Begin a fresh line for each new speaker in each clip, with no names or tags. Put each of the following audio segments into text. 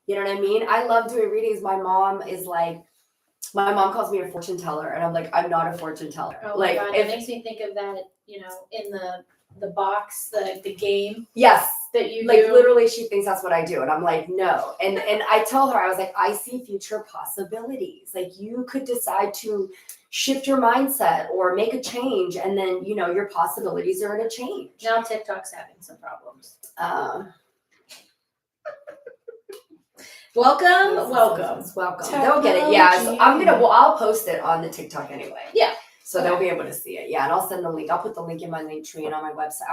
You know what I mean? I love doing readings. My mom calls me a fortune teller, and I'm like, I'm not a fortune teller.
Oh
like,
my God, it makes me think of that, you know, in the box, the game.
Yes.
That you
like
do.
Literally, she thinks that's what I do, and I'm like, no. And I tell her, I was like, I see future possibilities. Like, you could decide to shift your mindset or make a change, and then your possibilities are going to change.
Now TikTok's having some problems. Welcome.
They'll get it. Yeah, so I'll post it on the TikTok anyway.
Yeah.
So they'll be able to see it. Yeah, and I'll send the link. I'll put the link in my link tree and on my website.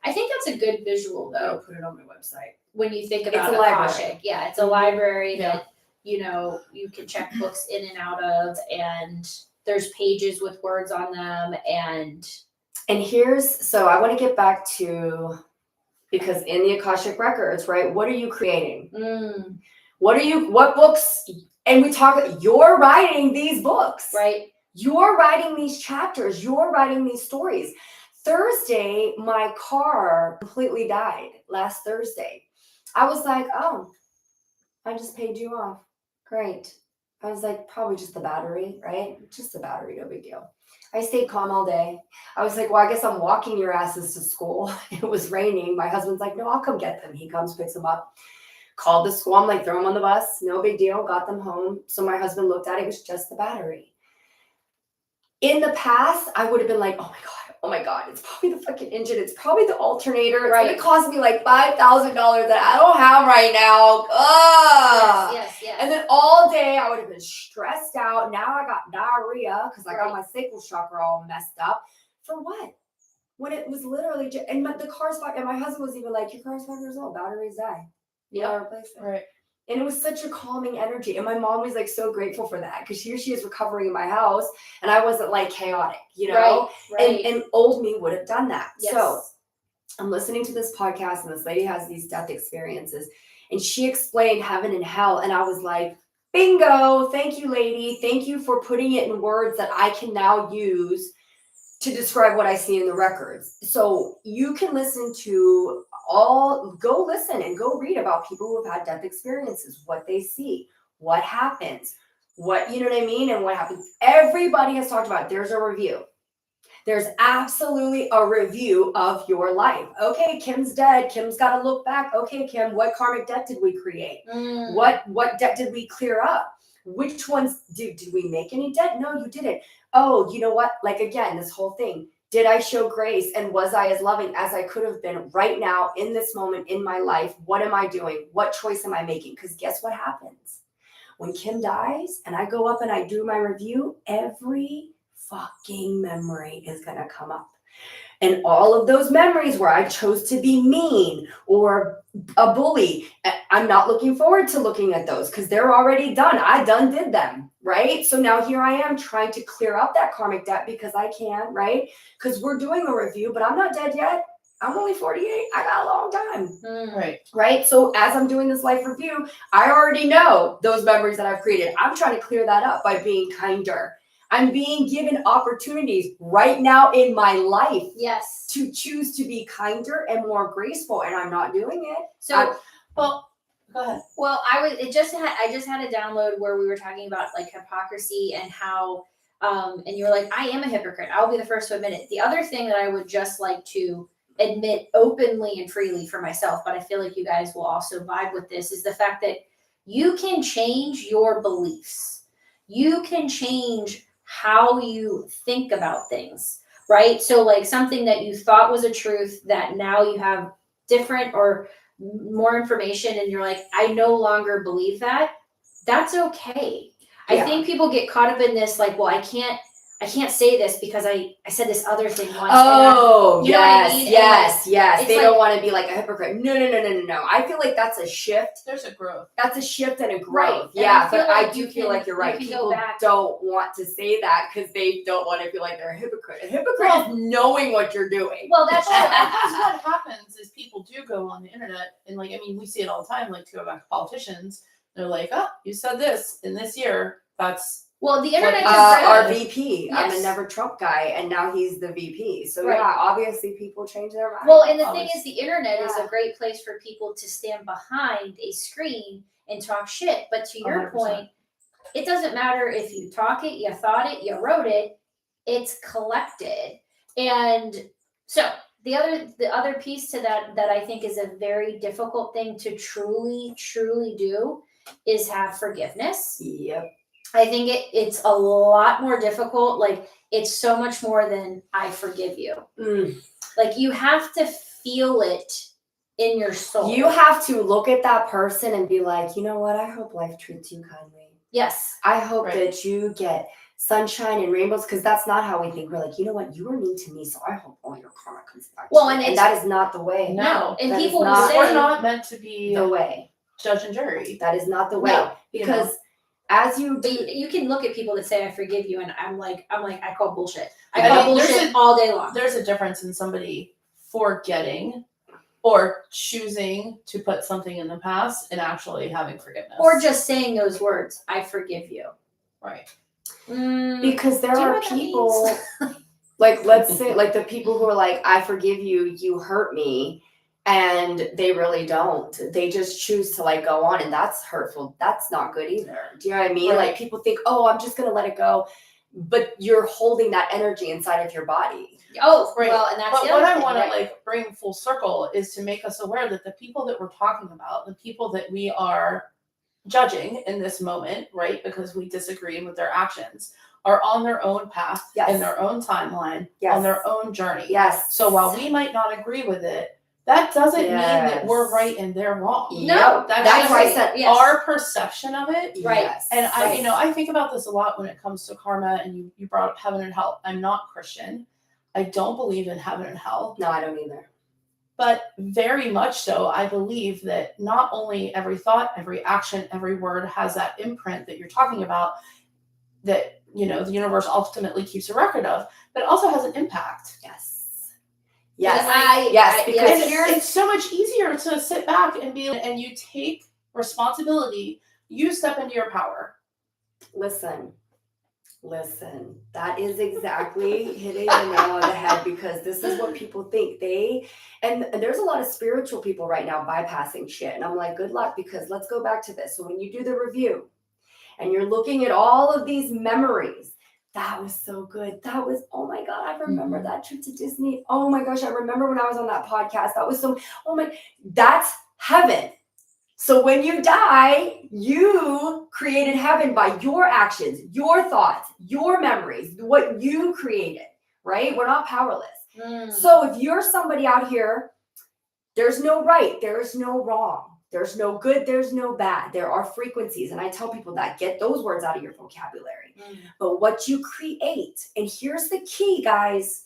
I think that's a good visual though.
I'll put it on my website.
When you think about
it's a
Akashic.
library.
Yeah, it's a library that you can check books in and out of, and there's pages with words on them, and
so I want to get back to, because in the Akashic Records, right? What are you creating? What books? And you're writing these books,
right?
You're writing these chapters. You're writing these stories. Thursday, my car completely died last Thursday. I was like, oh, I just paid you off. Great. I was like, probably just the battery, right? Just the battery, no big deal. I stayed calm all day. I was like, well, I guess I'm walking your asses to school. It was raining. My husband's like, no, I'll come get them. He comes, picks them up. Called the school. I'm like, throw them on the bus. No big deal. Got them home. So my husband looked at it. It was just the battery. In the past, I would have been like, oh my God, it's probably the fucking engine. It's probably the alternator. It's going to cost me like $5,000 that I don't have right now.
Yes.
And then all day I would have been stressed out. Now I got diarrhea because I got my sacral chakra all messed up. For what? When it was literally just, and the car's 5, and my husband was even like, your car's 5 years old, batteries die. You gotta replace it.
Right.
And it was such a calming energy. And my mom was like so grateful for that, because here she is recovering in my house, and I wasn't like chaotic,
Right.
And old me would have done that.
Yes.
So I'm listening to this podcast, and this lady has these death experiences, and she explained heaven and hell. And I was like, bingo. Thank you, lady. Thank you for putting it in words that I can now use to describe what I see in the records. So you can go listen and go read about people who have had death experiences, what they see, what happens, you know what I mean? And what happens. Everybody has talked about it. There's a review. There's absolutely a review of your life. Okay, Kim's dead. Kim's got to look back. Okay, Kim, what karmic debt did we create? What debt did we clear up? Which ones did we make any debt? No, you didn't. Oh, you know what? Like, again, this whole thing. Did I show grace, and was I as loving as I could have been right now in this moment in my life? What am I doing? What choice am I making? Because guess what happens? When Kim dies and I go up and I do my review, every fucking memory is going to come up. And all of those memories where I chose to be mean or a bully, I'm not looking forward to looking at those, because they're already done. I did them, right? So now here I am trying to clear up that karmic debt, because I can, right? Because we're doing a review, but I'm not dead yet. I'm only 48. I got a long time. Right? So as I'm doing this life review, I already know those memories that I've created. I'm trying to clear that up by being kinder. I'm being given opportunities right now in my life to choose to be kinder and more graceful, and I'm not doing it.
So,
go ahead.
Well, I just had a download where we were talking about like hypocrisy and how, and you were like, I am a hypocrite. I'll be the first to admit it. The other thing that I would just like to admit openly and freely for myself, but I feel like you guys will also vibe with this, is the fact that you can change your beliefs. You can change how you think about things, right? So like something that you thought was a truth that now you have different or more information and you're like, I no longer believe that. That's okay. Yeah. I think people get caught up in this like, well, I can't say this because I said this other thing once.
Oh,
you know what I mean?
Yes. They don't want to be like a hypocrite. No. I feel like that's a shift.
There's a growth.
That's a shift and a growth.
Right.
Yeah, but I do feel like you're right.
You
People don't want to say that because they don't want to feel like they're a hypocrite. A hypocrite is knowing what you're doing.
Well, that's true.
Because what happens is people do go on the internet and like, I mean, we see it all the time, like to go back to politicians. They're like, oh, you said this in this year. That's
well, the internet
our VP.
Yes.
I'm a Never Trump guy, and now he's the VP. So yeah, obviously people change their mind.
Well, and the thing is, the internet is a great place for people to stand behind a screen and talk shit. But to your
100%.
point, it doesn't matter if you talk it, you thought it, you wrote it, it's collected. And so the other piece to that I think is a very difficult thing to truly do is have forgiveness.
Yep.
I think it's a lot more difficult. Like, it's so much more than I forgive you. Like, you have to feel it in your soul.
You have to look at that person and be like, you know what? I hope life treats you kindly.
Yes.
I hope that you get sunshine and rainbows, because that's not how we think. We're like, you know what? You were mean to me, so I hope all your karma comes back to you. And that is not the way.
No. And
that
people will
not,
say
we're not meant to be
the way.
Judge and jury.
That is not the way.
No,
because as you do,
you can look at people that say I forgive you, and I'm like I call bullshit. I
I
call
mean,
bullshit all day long.
There's a difference in somebody forgetting or choosing to put something in the past and actually having forgiveness.
Or just saying those words, I forgive you.
Right.
Because there are people like, let's say, like the people who are like, I forgive you, you hurt me, and they really don't. They just choose to like go on, and that's hurtful. That's not good either. Do you know what I mean?
Right.
Like, people think, oh, I'm just gonna let it go, but you're holding that energy inside of your body.
Oh,
Right.
well, and that's
But
the
what
other
I
thing,
want
right?
to like bring full circle is to make us aware that the people that we're talking about, the people that we are judging in this moment, right, because we disagree with their actions, are on their own path, in their own timeline, on their own journey.
Yes.
So while we might not agree with it, that doesn't mean that we're right and they're wrong.
No,
that's why I said
our perception of it.
Right.
Yes.
And I think about this a lot when it comes to karma, and you brought up heaven and hell. I'm not Christian. I don't believe in heaven and hell.
No, I don't either.
But very much so, I believe that not only every thought, every action, every word has that imprint that you're talking about, that, you know, the universe ultimately keeps a record of, but it also has an impact.
Yes, because
it's so much easier to sit back and and you take responsibility, you step into your power.
Listen, that is exactly hitting the nail on the head, because this is what people think. And there's a lot of spiritual people right now bypassing shit. And I'm like, good luck, because let's go back to this. So when you do the review and you're looking at all of these memories, that was so good. That was, oh my God, I remember that trip to Disney. Oh my gosh, I remember when I was on that podcast. That was so, that's heaven. So when you die, you created heaven by your actions, your thoughts, your memories, what you created, right? We're not powerless. So if you're somebody out here, there's no right, there's no wrong, there's no good, there's no bad. There are frequencies. And I tell people that, get those words out of your vocabulary. But what you create, and here's the key, guys,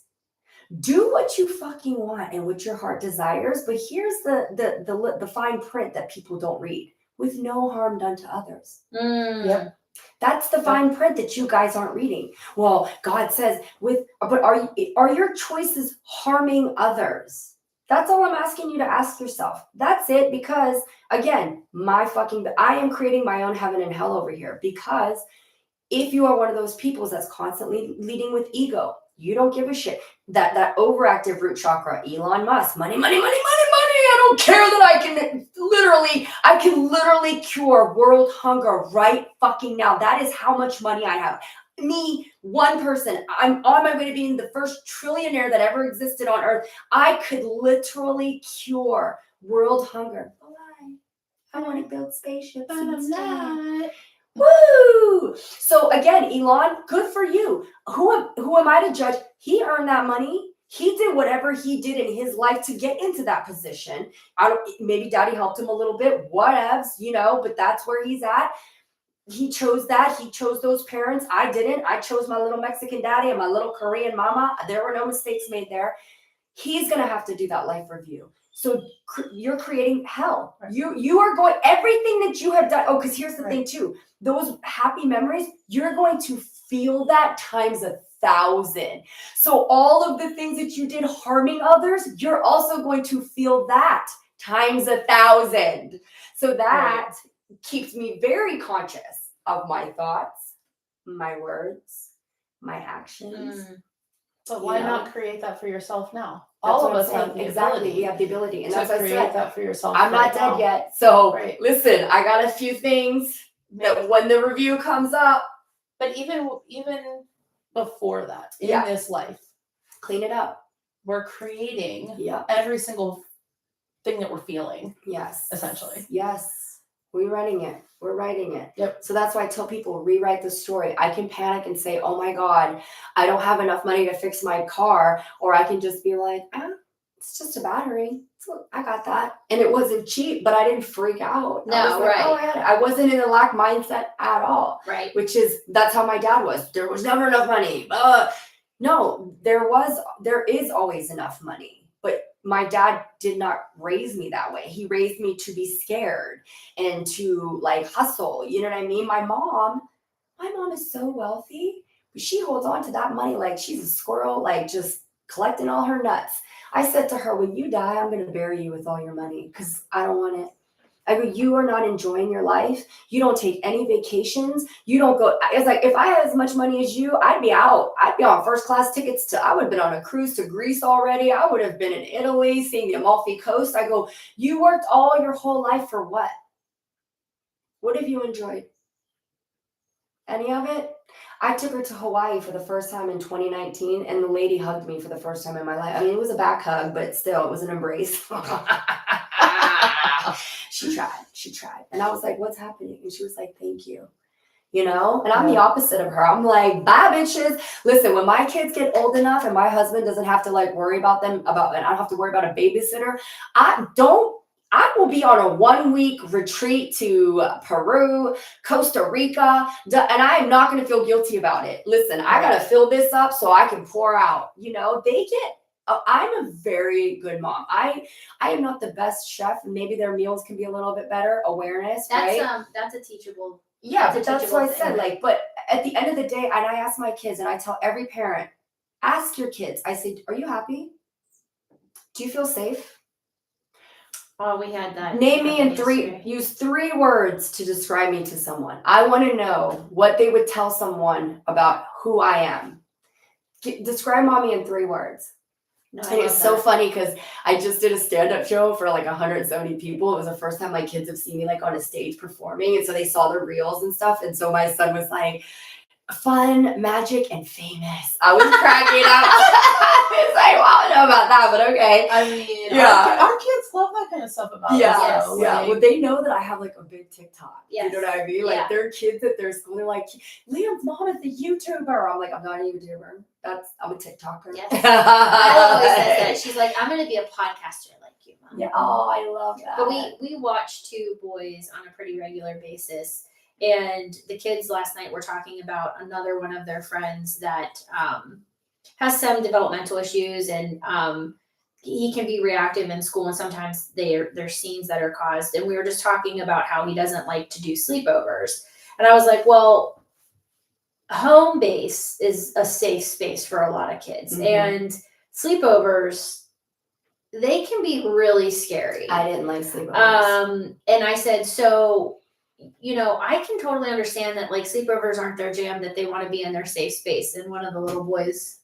do what you fucking want and what your heart desires. But here's the fine print that people don't read: with no harm done to others. Yep. That's the fine print that you guys aren't reading. Well, God says but are your choices harming others? That's all I'm asking you to ask yourself. That's it. Because again, I am creating my own heaven and hell over here. Because if you are one of those people that's constantly leading with ego, you don't give a shit. That overactive root chakra, Elon Musk, money. I don't care that I can literally cure world hunger right fucking now. That is how much money I have. Me, one person, I'm on my way to being the first trillionaire that ever existed on earth. I could literally cure world hunger. Why? I want to build spaceships.
But I'm not.
Woo! So again, Elon, good for you. Who am I to judge? He earned that money. He did whatever he did in his life to get into that position. Maybe daddy helped him a little bit, whatevs, but that's where he's at. He chose that. He chose those parents. I didn't. I chose my little Mexican daddy and my little Korean mama. There were no mistakes made there. He's going to have to do that life review. So you're creating hell. Right. You are going, everything that you have done. Oh, because here's the thing too. Those happy memories, you're going to feel that times 1,000. So all of the things that you did harming others, you're also going to feel that times 1,000. So that keeps me very conscious of my thoughts, my words, my actions.
But why not create that for yourself now? all of
what I'm
us have
saying.
the
Exactly.
ability
You have the ability. And
to
that's what I
create
said.
that for yourself.
I'm not
right
dead
now.
yet. So
Right.
listen, I got a few things that when the review comes up,
But even before that, in
Yeah.
this life,
clean it up.
we're creating
Yeah.
every single thing that we're feeling,
Yes.
essentially.
Yes. We're writing it. We're writing it.
Yep.
So that's why I tell people, rewrite the story. I can panic and say, oh my God, I don't have enough money to fix my car. Or I can just be like, it's just a battery. So I got that. And it wasn't cheap, but I didn't freak out. I
No,
was like,
right.
oh, I wasn't in a lack mindset at all.
Right.
That's how my dad was. There was never enough money. No, there is always enough money. But my dad did not raise me that way. He raised me to be scared and to like hustle. You know what I mean? My mom is so wealthy, but she holds on to that money like she's a squirrel, like just collecting all her nuts. I said to her, when you die, I'm going to bury you with all your money because I don't want it. I go, you are not enjoying your life. You don't take any vacations. You don't go. It's like, if I had as much money as you, I'd be out. I'd be on first class tickets I would have been on a cruise to Greece already. I would have been in Italy, seeing the Amalfi Coast. I go, you worked all your whole life for what? What have you enjoyed? Any of it? I took her to Hawaii for the first time in 2019, and the lady hugged me for the first time in my life. I mean, it was a back hug, but still, it was an embrace. She tried. And I was like, what's happening? And she was like, thank you. You know? And I'm the opposite of her. I'm like, bye, bitches. Listen, when my kids get old enough and my husband doesn't have to like worry about them, and I don't have to worry about a babysitter, I will be on a 1-week retreat to Peru, Costa Rica, and I am not going to feel guilty about it. Listen, I got to fill this up so I can pour out. You know, I'm a very good mom. I am not the best chef, and maybe their meals can be a little bit better. Awareness, right?
That's a teachable.
Yeah,
that's
but that's what I said.
thing.
Like, but at the end of the day, and I ask my kids, and I tell every parent, ask your kids. I say, are you happy? Do you feel safe?
Oh, we had that.
Name me use 3 words to describe me to someone. I want to know what they would tell someone about who I am. Describe mommy in 3 words.
No,
And it's so funny because I just did a stand-up show for like 170 people. It was the first time my kids have seen me like on a stage performing. And so they saw the reels and stuff. And so my son was like, fun, magic, and famous. I was cracking up. It's like, well, I don't know about that, but okay.
I mean,
Yeah.
our kids love that kind of stuff about us.
Yeah,
though.
yeah.
Like,
Well, they know that I have like a big TikTok.
Yes.
You know what I mean? Like
Yeah.
their kids at their school, they're like, Liam's mom is a YouTuber. I'm like, I'm not a YouTuber. I'm a TikToker.
Yes. I always says that. She's like, I'm going to be a podcaster like you, Mom.
Yeah. Oh, I love that.
But we watch 2 boys on a pretty regular basis. And the kids last night were talking about another one of their friends that has some developmental issues, and he can be reactive in school, and sometimes there's scenes that are caused. And we were just talking about how he doesn't like to do sleepovers. And I was like, well, home base is a safe space for a lot of kids.
Mhm.
And sleepovers, they can be really scary.
I didn't like sleepovers.
And I said, so, you know, I can totally understand that like sleepovers aren't their jam, that they want to be in their safe space. And one of the little boys,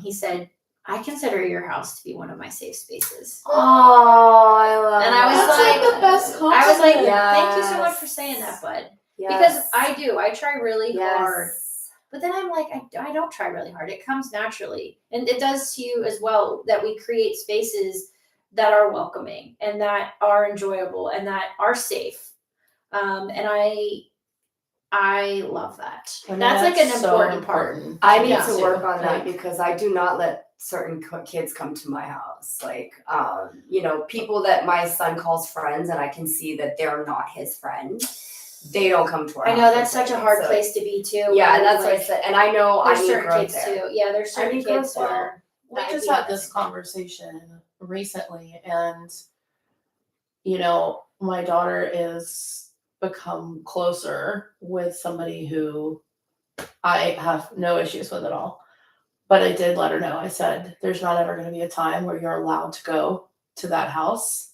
he said, I consider your house to be one of my safe spaces.
Oh, I love
And I was
that's
like,
the best compliment.
I was like,
Yes.
thank you so much for saying that, bud.
Yes.
Because I try really
Yes.
hard. But then I'm like, I don't try really hard. It comes naturally. And it does to you as well, that we create spaces that are welcoming and that are enjoyable and that are safe. And I love that.
I mean,
that's like an
so
important part.
I need
Yeah.
to work on that
Like-
because I do not let certain kids come to my house. Like, you know, people that my son calls friends, and I can see that they're not his friend. They don't come to our house.
I know that's such a hard
So-
place to be too.
Yeah, and
where,
that's what I
like,
said. And I know I
there's
need
certain
growth
kids
there.
too. Yeah, there's certain
need
kids
growth there.
where
We
that
just
would be
had this conversation recently, and you know, my daughter is become closer with somebody who I have no issues with at all. But I did let her know. I said, there's not ever going to be a time where you're allowed to go to that house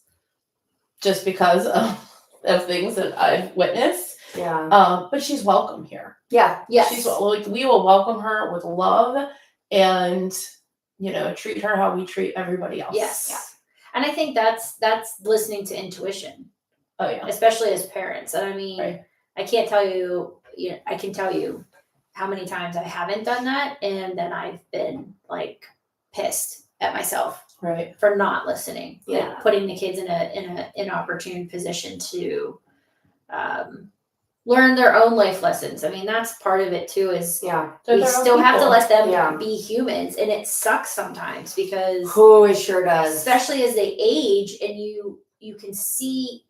just because of things that I've witnessed.
Yeah.
But she's welcome here.
Yeah.
Yes.
She's like, we will welcome her with love, and treat her how we treat everybody else.
Yes.
Yeah.
And I think that's listening to intuition,
Oh yeah.
especially as parents. And I mean,
Right.
I can't tell you, I can tell you how many times I haven't done that, and then I've been like pissed at myself
Right.
for not listening,
Yeah.
like putting the kids in an inopportune position to learn their own life lessons. I mean, that's part of it too. Is
Yeah.
They're
we
their own
still have to
people.
let them
Yeah.
be humans, and it sucks sometimes because,
Oh, it sure does.
especially as they age, and you can see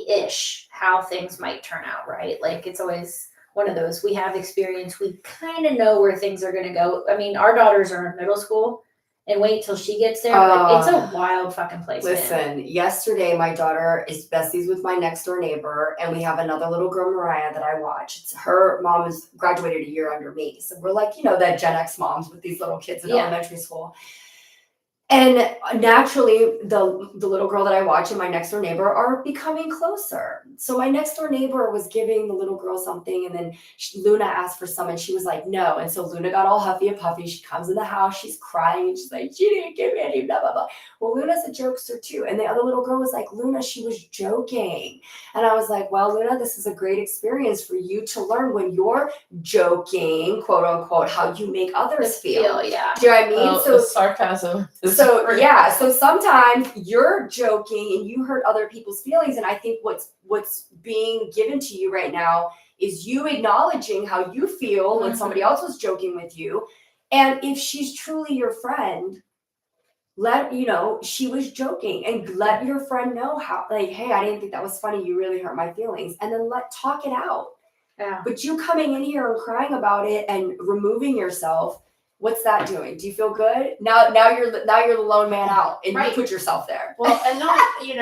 ish how things might turn out, right? Like it's always one of those, we have experience, we kind of know where things are going to go. I mean, our daughters are in middle school, and wait till she gets there, but it's a wild fucking place. Man.
Listen, yesterday my daughter is besties with my next door neighbor, and we have another little girl, Mariah, that I watch. It's her mom is graduated a year under me, so we're like, that Gen X moms with these little kids in elementary school. And naturally, the little girl that I watch and my next door neighbor are becoming closer. So my next door neighbor was giving the little girl something, and then Luna asked for some, and she was like, no. And so Luna got all huffy and puffy. She comes in the house, she's crying, and she's like, she didn't give me any, blah, blah, blah. Well, Luna's a jokester too. And the other little girl was like, Luna, she was joking. And I was like, well, Luna, this is a great experience for you to learn when you're joking, quote unquote, how you make others feel.
Yeah.
Do you know what I mean?
Oh,
So
the sarcasm.
So yeah, so sometimes you're joking and you hurt other people's feelings, and I think what's being given to you right now is you acknowledging how you feel when somebody else was joking with you, and if she's truly your friend, let she was joking, and let your friend know how, like, hey, I didn't think that was funny, you really hurt my feelings, and then talk it out.
Yeah.
But you coming in here and crying about it and removing yourself, what's that doing? Do you feel good? Now you're the lone man out, and you put yourself there.
Well, and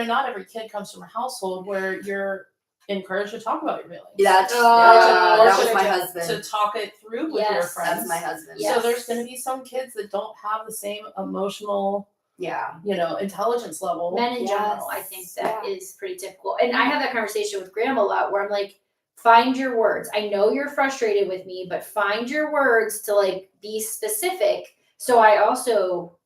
not every kid comes from a household where you're encouraged to talk about your feelings.
That was my husband.
To talk it through with your friends.
That's my husband.
So there's going to be some kids that don't have the same emotional, intelligence level.
Men in general, I think that is pretty typical. And I have that conversation with Graham a lot, where I'm like, find your words. I know you're frustrated with me, but find your words to like be specific. So I also,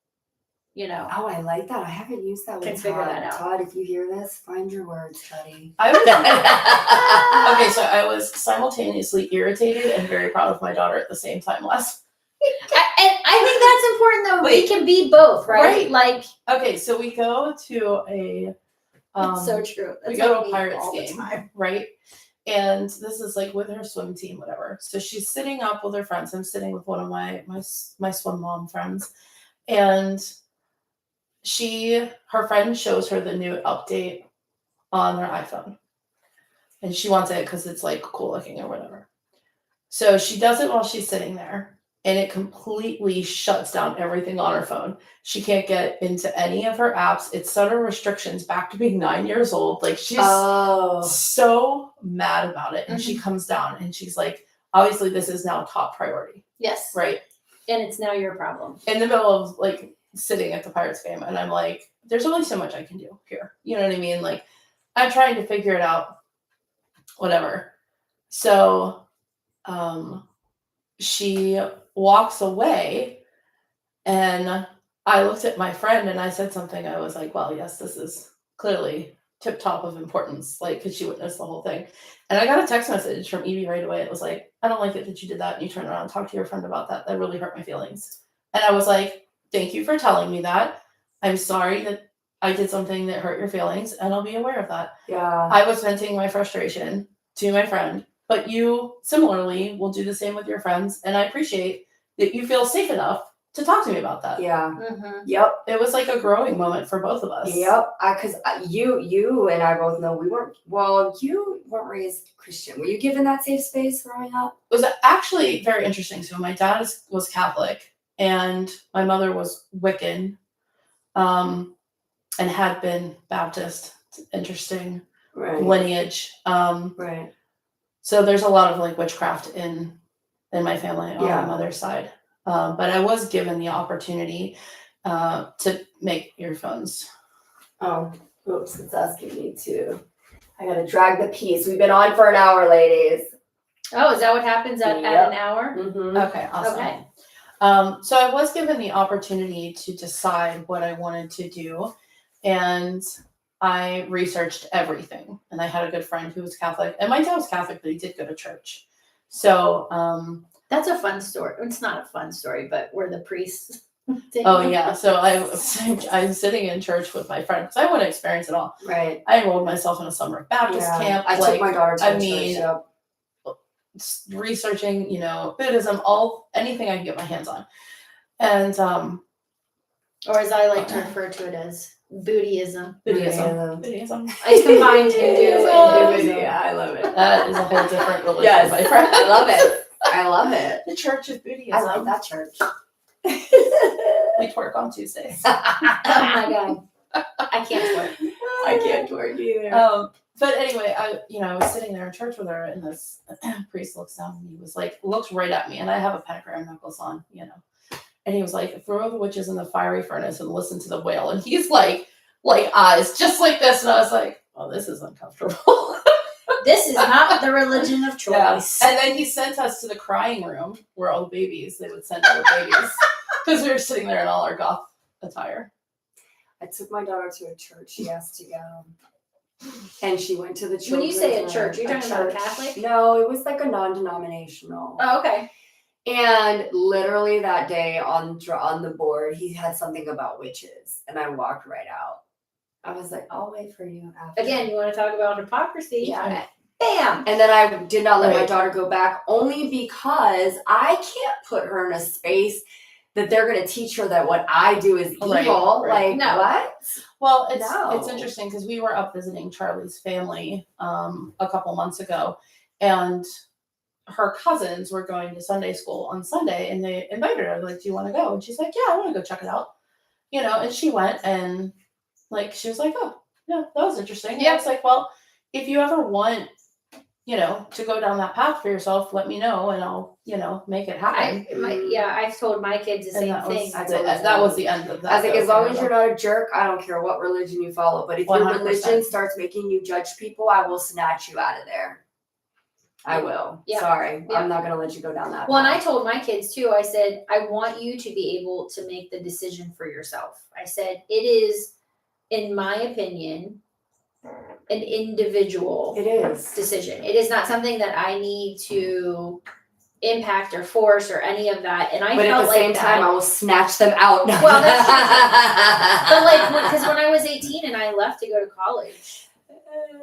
Oh, I like that. I haven't used that with
figure
Todd.
that out.
Todd, if you hear this, find your words, buddy.
Okay, so I was simultaneously irritated and very proud of my daughter at the same time last.
And I think that's important though. We can be both, right? Like,
okay, so we go to a
it's so true. That's
we go to
what
a Pirates
all the
game,
time.
right? And this is like with her swim team, whatever. So she's sitting up with her friends. I'm sitting with one of my swim mom friends, and her friend shows her the new update on their iPhone, and she wants it because it's like cool looking or whatever. So she does it while she's sitting there, and it completely shuts down everything on her phone. She can't get into any of her apps. It's set her restrictions back to being 9 years old. Like, she's so mad about it. And she comes down and she's like, obviously this is now top priority.
Yes.
Right.
And it's now your problem.
In the middle of like sitting at the Pirates game, and I'm like, there's only so much I can do here. You know what I mean? Like, I'm trying to figure it out. Whatever. So she walks away, and I looked at my friend and I said something. I was like, well, yes, this is clearly tip top of importance, like, because she witnessed the whole thing. And I got a text message from Evie right away. It was like, I don't like it that you did that, and you turned around and talked to your friend about that. That really hurt my feelings. And I was like, thank you for telling me that. I'm sorry that I did something that hurt your feelings, and I'll be aware of that.
Yeah.
I was venting my frustration to my friend, but you similarly will do the same with your friends, and I appreciate that you feel safe enough to talk to me about that.
Yeah.
Mm-hmm.
Yep.
It was like a growing moment for both of us.
Yep. Because you and I both know you weren't raised Christian. Were you given that safe space growing up?
It was actually very interesting. So my dad was Catholic, and my mother was Wiccan, and had been Baptist. Interesting lineage.
Right.
So there's a lot of like witchcraft in my family on my mother's side. But I was given the opportunity to make earphones.
Oh, oops, it's asking me to. I gotta drag the piece. We've been on for an hour, ladies.
Oh, is that what happens at an hour?
Mm-hmm.
Okay, awesome.
Okay.
So I was given the opportunity to decide what I wanted to do, and I researched everything. And I had a good friend who was Catholic, and my dad was Catholic, but he did go to church. So,
That's a fun story. It's not a fun story, but where the priests.
oh yeah. So I'm sitting in church with my friend because I want to experience it all.
Right.
I enrolled myself in a summer Baptist camp.
I took my daughter to
I
a
mean,
church, yep.
Researching, Buddhism, anything I can get my hands on. And
or as I like to refer to it as Buddhism.
Buddhism.
I combined Hindu and Buddhism.
Yeah, I love it.
That is a whole different religion,
Yes,
my friend.
I love it. I love it.
The Church of Buddhism.
I like that church.
We twerk on Tuesdays.
Oh my god, I can't twerk.
I can't twerk either.
But anyway, I was sitting there in church with her, and this priest looks down and he was like, looks right at me, and I have a pentagram necklace on, and he was like, throw the witches in the fiery furnace and listen to the wail, and he's like eyes just like this, and I was like, oh, this is uncomfortable.
This is not the religion of choice.
Yeah. And then he sent us to the crying room where all the babies, they would send all the babies because we were sitting there in all our goth attire.
I took my daughter to a church. She asked to go. And she went to the church.
When you say a church, you're talking about a Catholic?
No, it was like a non-denominational.
Oh, okay.
And literally that day on the board, he had something about witches. And I walked right out. I was like, I'll wait for you after.
Again, you want to talk about hypocrisy?
Yeah.
Bam!
And then I did not let my daughter go back only because I can't put her in a space that they're going to teach her that what I do is evil.
Right.
Like,
No.
what?
Well,
No.
it's interesting because we were up visiting Charlie's family a couple months ago, and her cousins were going to Sunday school on Sunday, and they invited her, like, do you want to go? And she's like, yeah, I want to go check it out. And she went, and she was like, oh, yeah, that was interesting. Yeah. It's like, well, if you ever want, to go down that path for yourself, let me know, and I'll, make it happen.
I've told my kids the same thing.
That was the end of that.
I was like, as long as you're not a jerk, I don't care what religion you follow. But if 100%. Your religion starts making you judge people, I will snatch you out of there. I will. Yeah. Sorry. Yeah. I'm not going to let you go down that
path. And
I
told my kids too, I said, I want you to be able to make the decision for yourself. I said, it is, in my opinion, an individual decision. It is not something that I need to impact or force or any of that. And
but at the same time, I will snatch them out.
Well, that's true. But because when I was 18 and I left to go to college,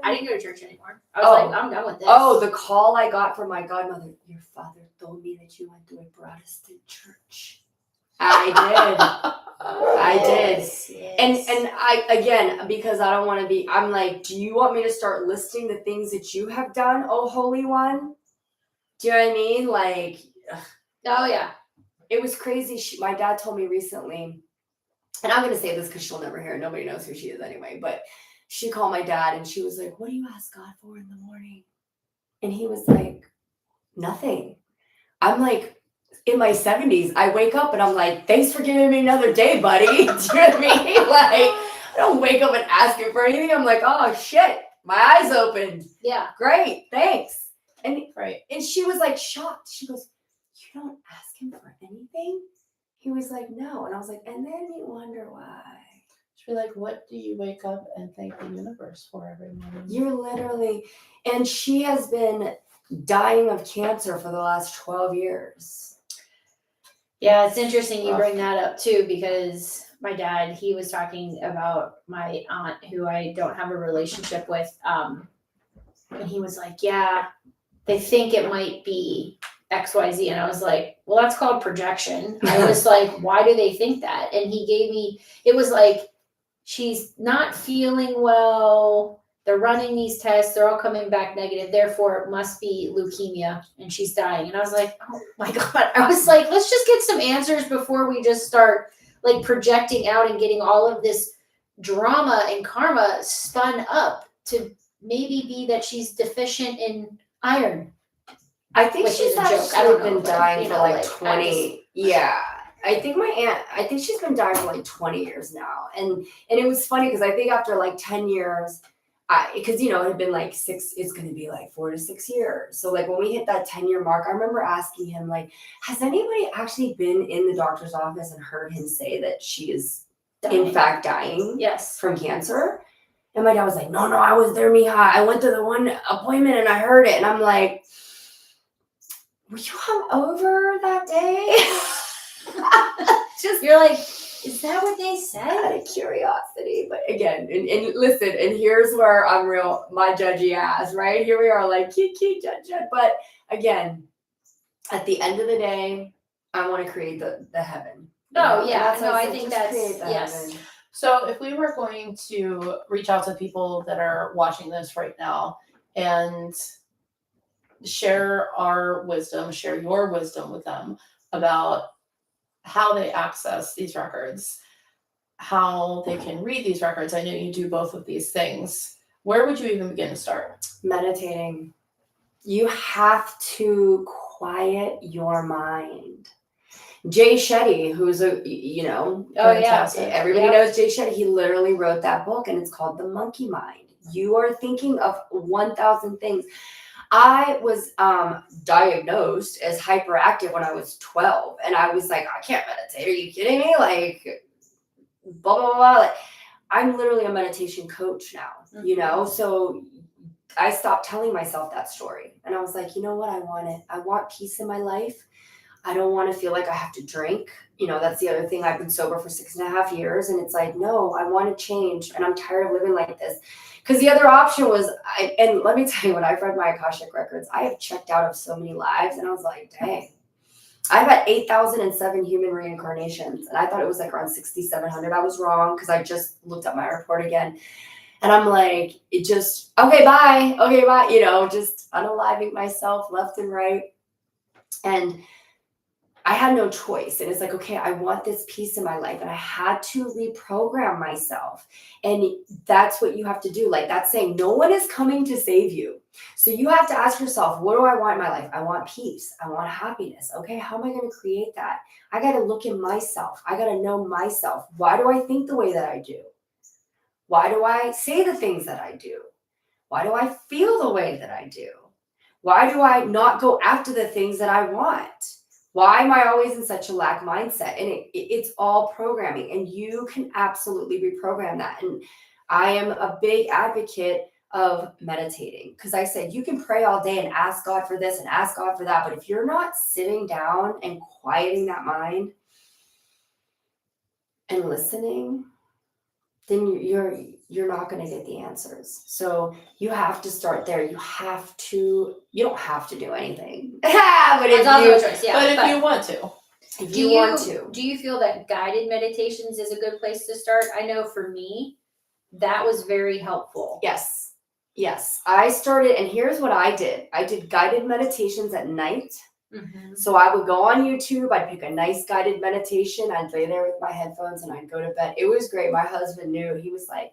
I didn't go to church anymore. I was like, I'm done with this.
Oh, the call I got from my godmother, your father told me that you went to a Protestant church. I did. Yes. And I, again, because I don't want to be, I'm like, do you want me to start listing the things that you have done, oh Holy One? Do you know what I mean? Like,
oh yeah.
It was crazy. My dad told me recently, and I'm going to say this because she'll never hear it. Nobody knows who she is anyway, but she called my dad and she was like, what do you ask God for in the morning? And he was like, nothing. I'm like, in my 70s, I wake up and I'm like, thanks for giving me another day, buddy. Do you know what I mean? Like, I don't wake up and ask him for anything. I'm like, oh shit, my eyes opened.
Yeah.
Great, thanks. And she was like shocked. She goes, you don't ask him for anything? He was like, no. And I was like, and then you wonder why.
She'd be like, what do you wake up and thank the universe for every morning?
You're literally, and she has been dying of cancer for the last 12 years.
Yeah, it's interesting you bring that up too, because my dad, he was talking about my aunt who I don't have a relationship with. And he was like, yeah, they think it might be XYZ. And I was like, well, that's called projection. I was like, why do they think that? And he gave me, it was like, she's not feeling well. They're running these tests. They're all coming back negative. Therefore, it must be leukemia and she's dying. And I was like, oh my God. I was like, let's just get some answers before we just start like projecting out and getting all of this drama and karma spun up to maybe be that she's deficient in iron.
I think she's actually been dying for like 20. Yeah. I think my aunt, she's been dying for like 20 years now. And it was funny because I think after like 10 years, because it had been like it's going to be like 4 to 6 years. So like when we hit that 10-year mark, I remember asking him like, has anybody actually been in the doctor's office and heard him say that she is in fact dying
Yes.
from cancer? And my dad was like, no, I was there, mija. I went to the one appointment and I heard it. And I'm like, were you hungover that day?
You're like, is that what they said?
Out of curiosity. But again, and listen, and here's where I'm real, my judgy ass, right? Here we are like, cute, judge. But again, at the end of the day, I want to create the heaven.
Oh, yeah.
That's
No,
why
I
said,
think
just
that's,
create the
yes.
heaven.
So if we were going to reach out to people that are watching this right now and share our wisdom, share your wisdom with them about how they access these records, how they can read these records. I know you do both of these things. Where would you even begin to start?
Meditating. You have to quiet your mind. Jay Shetty, who's
Fantastic.
everybody knows Jay Shetty. He literally wrote that book, and it's called The Monkey Mind. You are thinking of 1,000 things. I was diagnosed as hyperactive when I was 12, and I was like, I can't meditate. Are you kidding me? Like, blah, blah, blah. Like, I'm literally a meditation coach now, so I stopped telling myself that story. And I was like, you know what? I want peace in my life. I don't want to feel like I have to drink. That's the other thing. I've been sober for 6.5 years. And it's like, no, I want to change. And I'm tired of living like this. Because the other option was, and let me tell you, when I've read my Akashic Records, I have checked out of so many lives. And I was like, dang, I've had 8,007 human reincarnations. And I thought it was like around 6,700. I was wrong because I just looked up my report again. And I'm like, okay, bye, just unaliving myself left and right. And I had no choice. And it's like, okay, I want this peace in my life. And I had to reprogram myself. And that's what you have to do. Like that's saying no one is coming to save you. So you have to ask yourself, what do I want in my life? I want peace. I want happiness. Okay, how am I going to create that? I got to look in myself. I got to know myself. Why do I think the way that I do? Why do I say the things that I do? Why do I feel the way that I do? Why do I not go after the things that I want? Why am I always in such a lack mindset? And it's all programming, and you can absolutely reprogram that. And I am a big advocate of meditating because I said you can pray all day and ask God for this and ask God for that. But if you're not sitting down and quieting that mind and listening, then you're not going to get the answers. So you have to start there. You don't have to do anything. But if
you want to.
If you want to.
Do you feel that guided meditations is a good place to start? I know for me, that was very helpful.
Yes. I started, and here's what I did. I did guided meditations at night.
Mm-hmm.
So I would go on YouTube, I'd pick a nice guided meditation, I'd lay there with my headphones and I'd go to bed. It was great. My husband knew. He was like,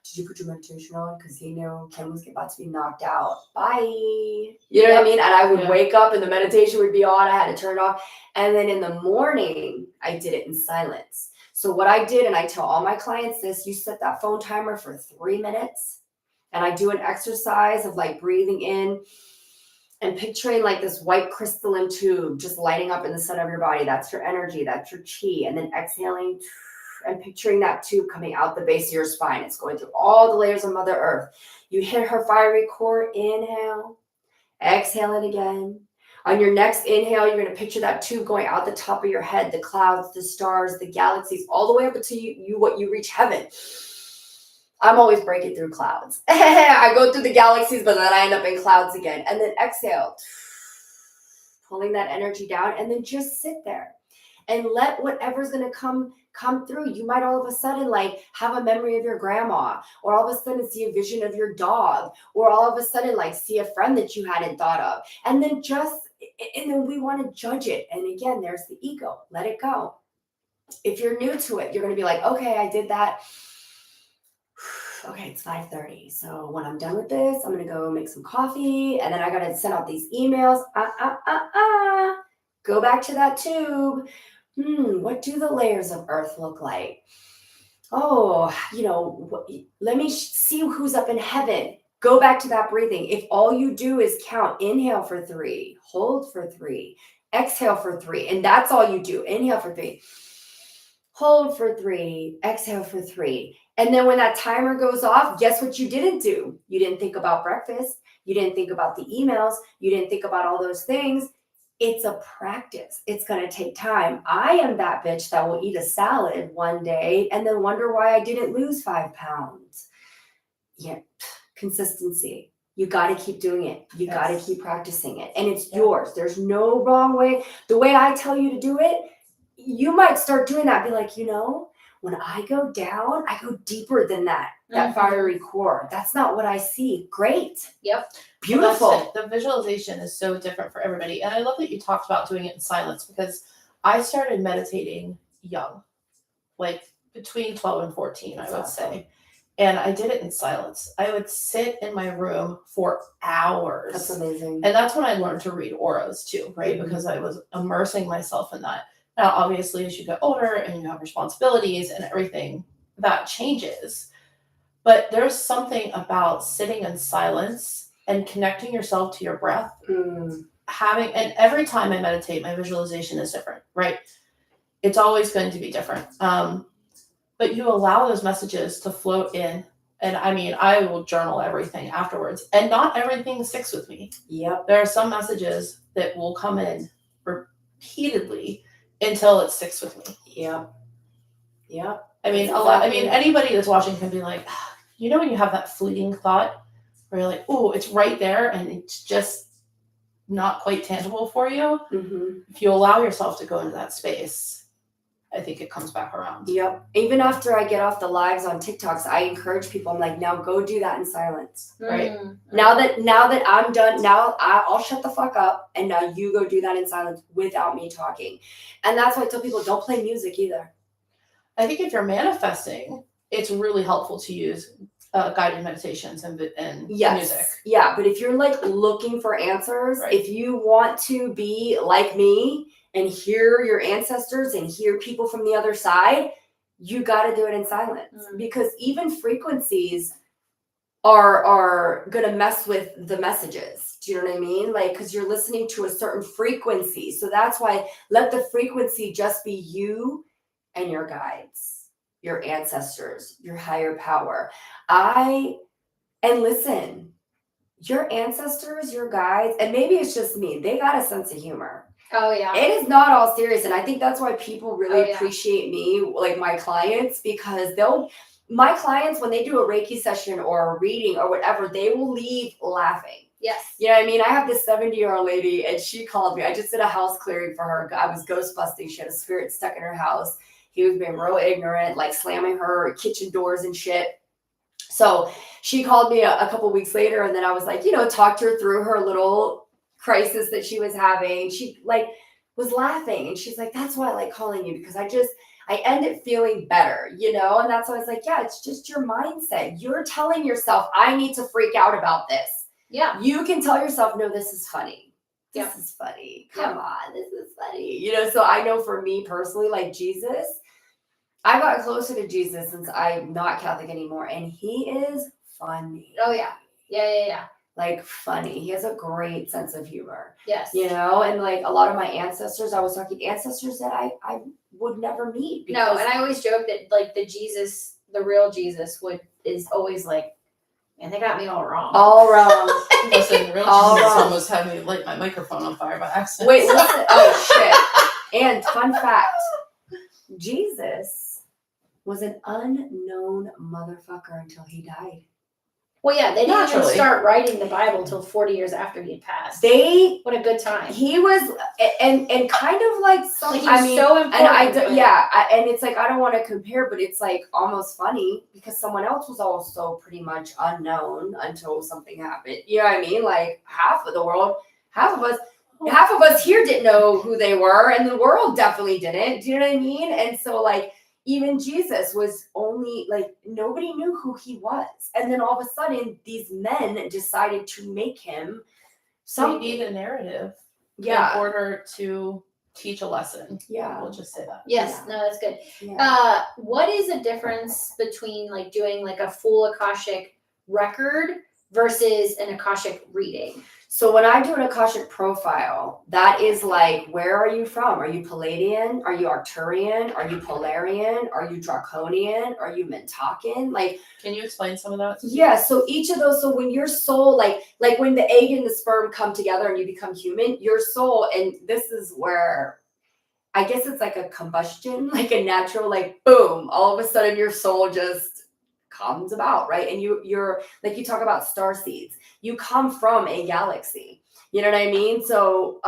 did you put your meditation on? Because he knew Kim was about to be knocked out. Bye. You know what I mean? And I would wake up and the meditation would be on. I had to turn it off. And then in the morning, I did it in silence. So what I did, and I tell all my clients this, you set that phone timer for 3 minutes. And I do an exercise of like breathing in and picturing like this white crystalline tube just lighting up in the center of your body. That's your energy. That's your chi. And then exhaling and picturing that tube coming out the base of your spine. It's going through all the layers of Mother Earth. You hit her fiery core. Inhale. Exhale it again. On your next inhale, you're going to picture that tube going out the top of your head, the clouds, the stars, the galaxies, all the way up until you reach heaven. I'm always breaking through clouds. I go through the galaxies, but then I end up in clouds again. And then exhale, pulling that energy down, and then just sit there and let whatever's going to come through. You might all of a sudden like have a memory of your grandma, or all of a sudden see a vision of your dog, or all of a sudden like see a friend that you hadn't thought of. And then we want to judge it. And again, there's the ego. Let it go. If you're new to it, you're going to be like, okay, I did that. Okay, it's 5:30. So when I'm done with this, I'm going to go make some coffee. And then I got to send out these emails. Go back to that tube. What do the layers of earth look like? oh, let me see who's up in heaven. Go back to that breathing. If all you do is count, inhale for 3, hold for 3, exhale for 3, and that's all you do. Inhale for 3, hold for 3, exhale for 3. And then when that timer goes off, guess what you didn't do? You didn't think about breakfast. You didn't think about the emails. You didn't think about all those things. It's a practice. It's going to take time. I am that bitch that will eat a salad one day and then wonder why I didn't lose 5 pounds. Yeah, consistency. You got to keep doing it. You got to keep practicing it. And it's yours. There's no wrong way. The way I tell you to do it, you might start doing that. Be like, when I go down, I go deeper than that fiery core. That's not what I see. Great.
Yep.
Beautiful.
Well, the visualization is so different for everybody. And I love that you talked about doing it in silence, because I started meditating young, like between 12 and 14, I would say. And I did it in silence. I would sit in my room for hours.
That's amazing.
And that's when I learned to read auras too, right? Mm-hmm. Because I was immersing myself in that. Now, obviously, as you get older and you have responsibilities and everything, that changes. But there's something about sitting in silence and connecting yourself to your breath. And every time I meditate, my visualization is different, right? It's always going to be different. But you allow those messages to float in. And I mean, I will journal everything afterwards. And not everything sticks with me.
Yep.
There are some messages that will come in repeatedly until it sticks with me.
Yep. Yep.
I mean, anybody that's watching can be like, when you have that fleeting thought where you're like, oh, it's right there and it's just not quite tangible for you. Mm-hmm. If you allow yourself to go into that space, I think it comes back around.
Yep. Even after I get off the lives on TikToks, I encourage people. I'm like, now go do that in silence. Right. Mm-hmm. Now that I'm done, now I'll shut the fuck up, and now you go do that in silence without me talking. And that's why I tell people, don't play music either.
I think if you're manifesting, it's really helpful to use guided meditations and music.
Yeah, but if you're like looking for answers, if you want to be like me and hear your ancestors and hear people from the other side, you got to do it in silence. Because even frequencies are going to mess with the messages. Do you know what I mean? Like, because you're listening to a certain frequency. So that's why let the frequency just be you and your guides, your ancestors, your higher power. And listen, your ancestors, your guides, and maybe it's just me, they got a sense of humor.
Oh, yeah.
It is not all serious. And I think that's why people really appreciate me, like my clients, because my clients, when they do a Reiki session or a reading or whatever, they will leave laughing.
Yes.
You know what I mean? I have this 70-year-old lady, and she called me. I just did a house clearing for her. I was ghost busting. She had a spirit stuck in her house. He was being real ignorant, like slamming her kitchen doors and shit. So she called me a couple weeks later, and then I was like, talked her through her little crisis that she was having. She was laughing, and she's like, that's why I like calling you, because I ended feeling better, and that's why I was like, yeah, it's just your mindset. You're telling yourself, I need to freak out about this.
Yeah.
You can tell yourself, no, this is funny. This is funny. Come on, this is funny. So I know for me personally, like Jesus, I got closer to Jesus since I'm not Catholic anymore, and he is funny.
Oh, yeah. Yeah.
Like funny. He has a great sense of humor.
Yes.
And like a lot of my ancestors, I was talking ancestors that I would never meet.
No, and I always joke that like the real Jesus is always like, man, they got me all wrong.
All wrong.
Listen, the real Jesus almost had me light my microphone on fire by accident.
Wait, listen. Oh, shit. And fun fact, Jesus was an unknown motherfucker until he died.
Well, yeah, they didn't even start writing the Bible till 40 years after he had passed. What a good time.
He was, and kind of like something.
Like he was so important.
And it's like I don't want to compare, but it's like almost funny because someone else was also pretty much unknown until something happened. You know what I mean? Like half of us here didn't know who they were, and the world definitely didn't. Do you know what I mean? And so like. Even Jesus was only like nobody knew who he was, and then all of a sudden these men decided to make him something.
We need a narrative,
in
order to teach a lesson.
Yeah.
We'll just say that.
Yes,
Yeah.
no, that's good.
Yeah.
What is the difference between like doing like a full Akashic record versus an Akashic reading?
So when I do an Akashic profile, that is like, where are you from? Are you Palladian? Are you Arcturian? Are you Polarian? Are you Draconian? Are you Mintakan? Like,
Can you explain some of that?
yeah, so each of those, so when your soul, like when the egg and the sperm come together and you become human, your soul, and this is where I guess it's like a combustion, like a natural, like boom, all of a sudden your soul just comes about, right? And you're like, you talk about star seeds, you come from a galaxy, you know what I mean? So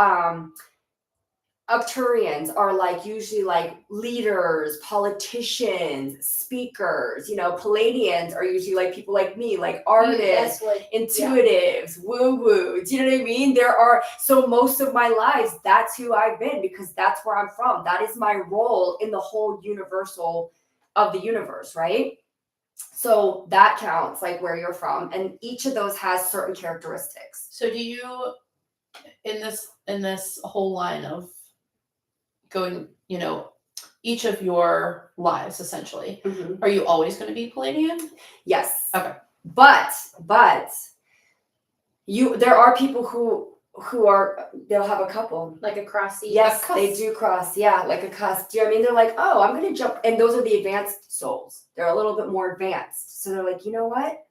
Arcturians are like usually like leaders, politicians, speakers. You know, Palladians are usually like people like me, like artists, intuitives, woo-woo. Do you know what I mean? There are, so most of my lives, that's who I've been because that's where I'm from. That is my role in the whole universal of the universe, right? So that counts, like where you're from. And each of those has certain characteristics.
So do you, in this whole line of going, you know, each of your lives essentially, are you always going to be Palladian?
Yes.
Okay.
But there are people who are, they'll have a couple.
Like a cross seed.
Yes, they do cross. Yeah, like a cusp. Do you know what I mean? They're like, oh, I'm going to jump. And those are the advanced souls. They're a little bit more advanced. So they're like, you know what?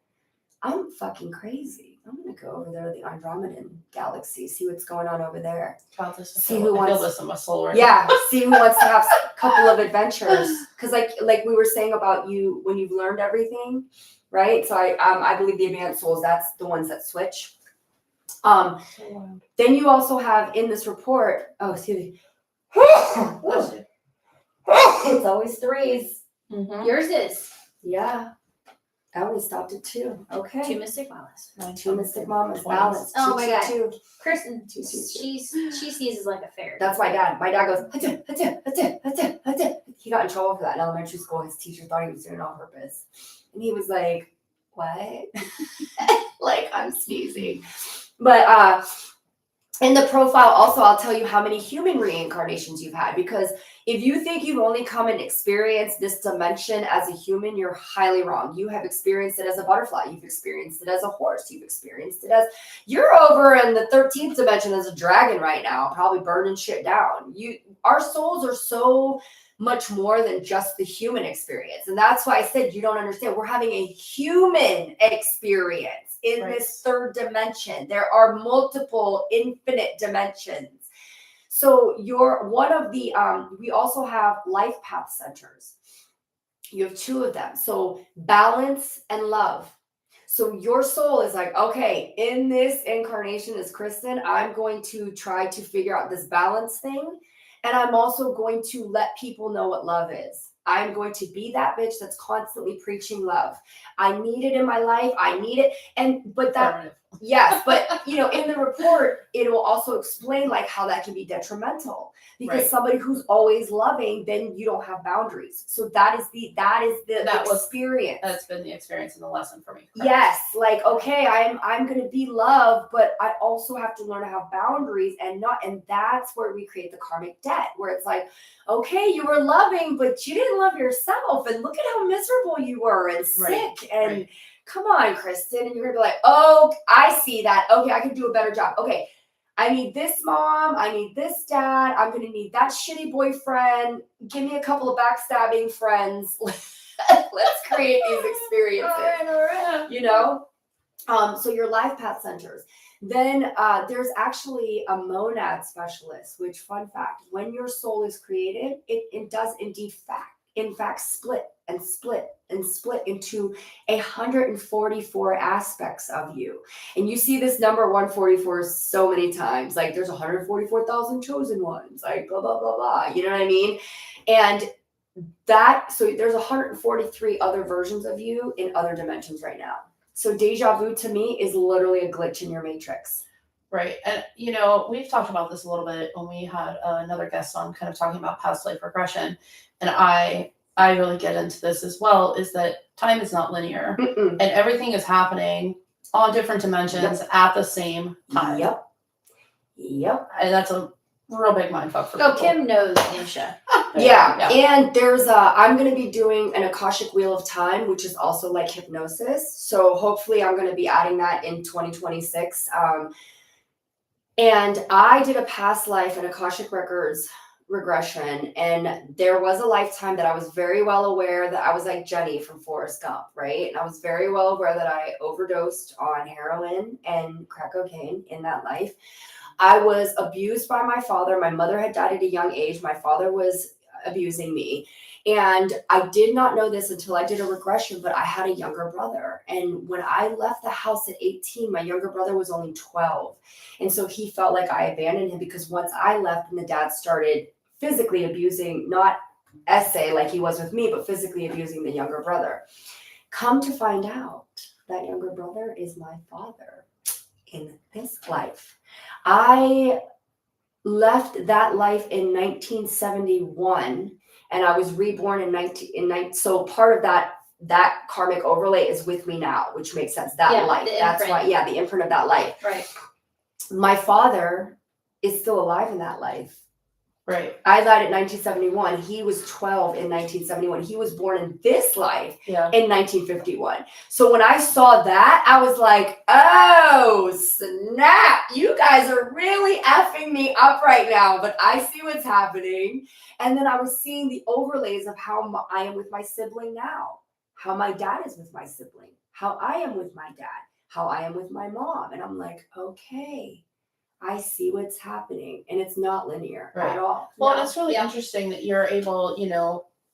I'm fucking crazy. I'm going to go over there to the Andromedan galaxy, see what's going on over there.
God, this
See
I
who
feel
wants-
this in my soul right
Yeah, see who wants to have a couple of adventures. Because like we were saying about you, when you've learned everything, right? So I believe the advanced souls, that's the ones that switch. Then you also have in this report, oh, excuse me. It's always threes.
Mm-hmm.
Yours is
Yeah. I only stopped at 2. Okay.
2 mystic mamas.
2 mystic mamas.
20s.
Balance.
Oh
2,
my
2,
God.
2.
Kristen,
Two.
she seizes like a fairy.
That's my dad. My dad goes, "Hutta, hutta, hutta, hutta, hutta." He got in trouble for that in elementary school. His teacher thought he was doing it on purpose. And he was like, what? Like, I'm sneezing. But in the profile also, I'll tell you how many human reincarnations you've had. Because if you think you've only come and experienced this dimension as a human, you're highly wrong. You have experienced it as a butterfly. You've experienced it as a horse. You've experienced it as, you're over in the 13th dimension as a dragon right now, probably burning shit down. Our souls are so much more than just the human experience. And that's why I said you don't understand. We're having a human experience in this third dimension. There are multiple infinite dimensions. So you're one of the, we also have life path centers. You have 2 of them. So balance and love. So your soul is like, okay, in this incarnation as Kristen, I'm going to try to figure out this balance thing. And I'm also going to let people know what love is. I'm going to be that bitch that's constantly preaching love. I need it in my life. I need it. But that, yes, but you know, in the report, it will also explain like how that can be detrimental because somebody who's always loving, then you don't have boundaries. So that is the experience.
That's been the experience and the lesson for me. Correct.
Yes, like, okay, I'm going to be love, but I also have to learn to have boundaries and that's where we create the karmic debt, where it's like, okay, you were loving, but you didn't love yourself. And look at how miserable you were and sick. And come on, Kristen. And you're going to be like, oh, I see that. Okay, I can do a better job. Okay, I need this mom. I need this dad. I'm going to need that shitty boyfriend. Give me a couple of backstabbing friends. Let's create these experiences.
All right.
You know? So your life path centers. Then there's actually a monad specialist, which, fun fact, when your soul is created, it does indeed in fact split and split and split into 144 aspects of you. And you see this number 144 so many times. Like there's 144,000 chosen ones, like blah, blah, blah, blah. You know what I mean? And so there's 143 other versions of you in other dimensions right now. So deja vu to me is literally a glitch in your matrix.
Right. And, you know, we've talked about this a little bit when we had another guest on kind of talking about past life regression. And I really get into this as well, is that time is not linear.
Mm-mm.
And everything is happening on different dimensions at the same time.
Yep.
And that's a real big mindfuck for
Oh,
people.
Kim knows Nisha.
Yeah. And there's I'm going to be doing an Akashic Wheel of Time, which is also like hypnosis. So hopefully I'm going to be adding that in 2026. And I did a past life in Akashic Records regression, and there was a lifetime that I was very well aware that I was like Jenny from Forrest Gump, right? And I was very well aware that I overdosed on heroin and crack cocaine in that life. I was abused by my father. My mother had died at a young age. My father was abusing me. And I did not know this until I did a regression, but I had a younger brother. And when I left the house at 18, my younger brother was only 12. And so he felt like I abandoned him, because once I left and the dad started physically abusing, not essay like he was with me, but physically abusing the younger brother. Come to find out, that younger brother is my father in this life. I left that life in 1971, and I was reborn in so part of that karmic overlay is with me now, which makes sense. That life. That's why, the imprint of that life.
Right.
My father is still alive in that life.
Right.
I died in 1971. He was 12 in 1971. He was born in this life in 1951. So when I saw that, I was like, oh, snap. You guys are really effing me up right now, but I see what's happening. And then I was seeing the overlays of how I am with my sibling now, how my dad is with my sibling, how I am with my dad, how I am with my mom. And I'm like, okay, I see what's happening, and it's not linear at all.
Well, it's really interesting that you're able,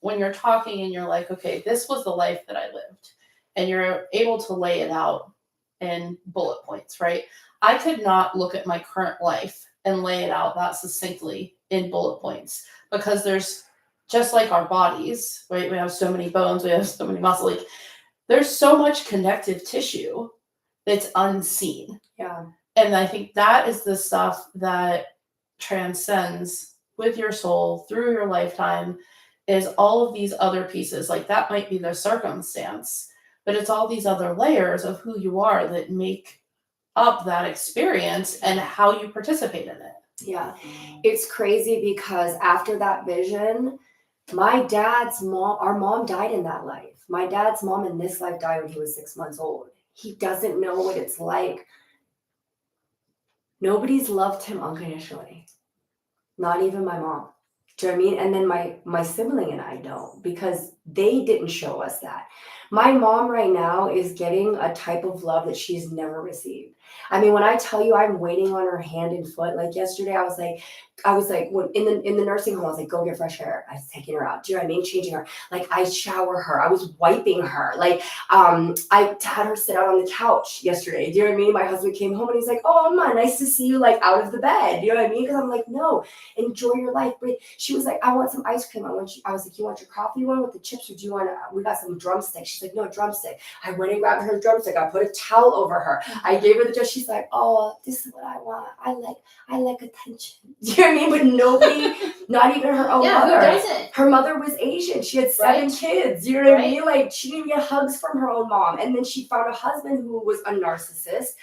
when you're talking and you're like, okay, this was the life that I lived, and you're able to lay it out in bullet points, right? I could not look at my current life and lay it out that succinctly in bullet points, because there's, just like our bodies, right? We have so many bones, we have so many muscle, like there's so much connective tissue that's unseen.
Yeah.
And I think that is the stuff that transcends with your soul through your lifetime, is all of these other pieces. Like that might be the circumstance, but it's all these other layers of who you are that make up that experience and how you participate in it.
Yeah. It's crazy, because after that vision, my dad's mom, our mom died in that life. My dad's mom in this life died when he was 6 months old. He doesn't know what it's like. Nobody's loved him unconditionally. Not even my mom. Do you know what I mean? And then my sibling and I don't, because they didn't show us that. My mom right now is getting a type of love that she's never received. I mean, when I tell you I'm waiting on her hand and foot, like yesterday, I was like, when in the nursing home, I was like, go get fresh air. I was taking her out. Do you know what I mean? Changing her. Like I shower her. I was wiping her. Like I had her sit out on the couch yesterday. Do you know what I mean? My husband came home and he's like, oh, Amma, nice to see you like out of the bed. Do you know what I mean? Because I'm like, no, enjoy your life. But she was like, I want some ice cream. I was like, you want your coffee one with the chips, or do you want? We got some drumsticks. She's like, no, drumstick. I went and grabbed her drumstick. I put a towel over her. I gave her the dress. She's like, oh, this is what I want. I like attention. Do you know what I mean? But nobody, not even her own mother.
Who doesn't?
Her mother was Asian. She had 7 kids. You know what I mean? Like she didn't get hugs from her own mom. And then she found a husband who was a narcissist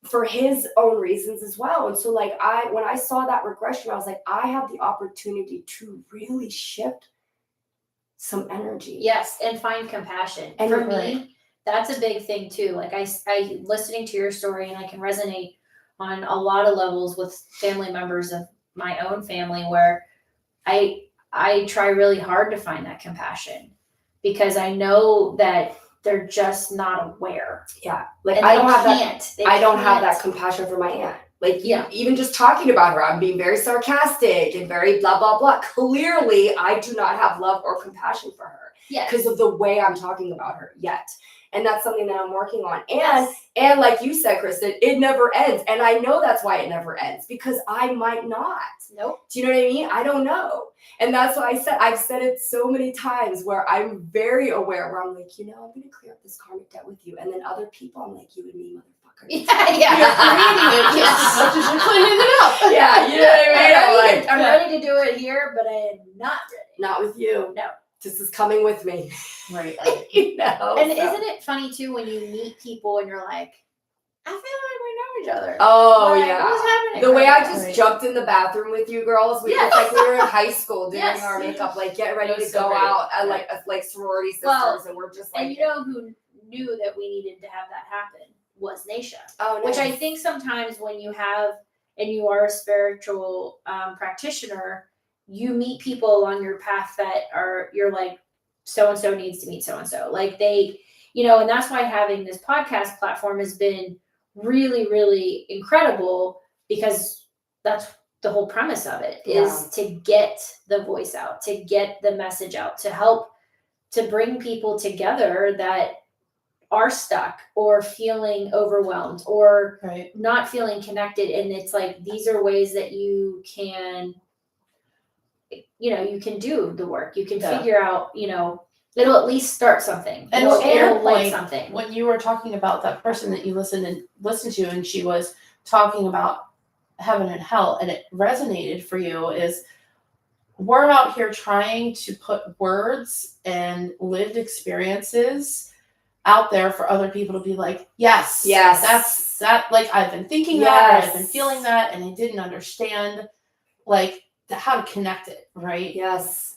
for his own reasons as well. And so like when I saw that regression, I was like, I have the opportunity to really shift some energy.
Yes, and find compassion. And for me, that's a big thing too. Like I listening to your story, and I can resonate on a lot of levels with family members of my own family, where I try really hard to find that compassion, because I know that they're just not aware.
Yeah. Like I don't have that compassion for my aunt. Like even just talking about her, I'm being very sarcastic and very blah, blah, blah. Clearly, I do not have love or compassion for her because of the way I'm talking about her yet. And that's something that I'm working on. And like you said, Krystyn, it never ends. And I know that's why it never ends, because I might not.
Nope.
Do you know what I mean? I don't know. And that's why I've said it so many times, where I'm very aware, where I'm like, I'm going to clear up this karmic debt with you. And then other people, I'm like, you and me, motherfucker.
You're creating it just as much as you're cleaning it up.
Yeah, you know what I mean?
I'm ready to do it here, but I am not ready.
Not with you.
No.
This is coming with me.
Right.
And isn't it funny too when you meet people and you're like, I feel like we know each other.
Oh,
Like,
yeah.
what's happening?
The way
right
I
now?
just
Right.
jumped in the bathroom with you girls,
Yes.
it's like we were in high school doing
Yes.
our makeup, like getting
It
ready
was
to
so
go
great.
out and like sorority sisters,
Well,
and we're just like,
And you know who knew that we needed to have that happen was Naisha.
oh,
Which I
nice.
think sometimes when you have, and you are a spiritual practitioner, you meet people along your path that you're like, so-and-so needs to meet so-and-so. Like they, and that's why having this podcast platform has been really, really incredible, because that's the whole premise of it, is to get the voice out, to get the message out, to help to bring people together that are stuck or feeling overwhelmed or
Right.
not feeling connected. And it's like, these are ways that you can, you can do the work. You can
Yeah.
figure out, it'll at least start something.
And
It'll
to your
light
point,
something.
when you were talking about that person that you listened to, and she was talking about heaven and hell, and it resonated for you, is we're out here trying to put words and lived experiences out there for other people to be like, yes, that's that. Like, I've been thinking that, or I've been feeling that, and I didn't understand like how to connect it, right?
Yes.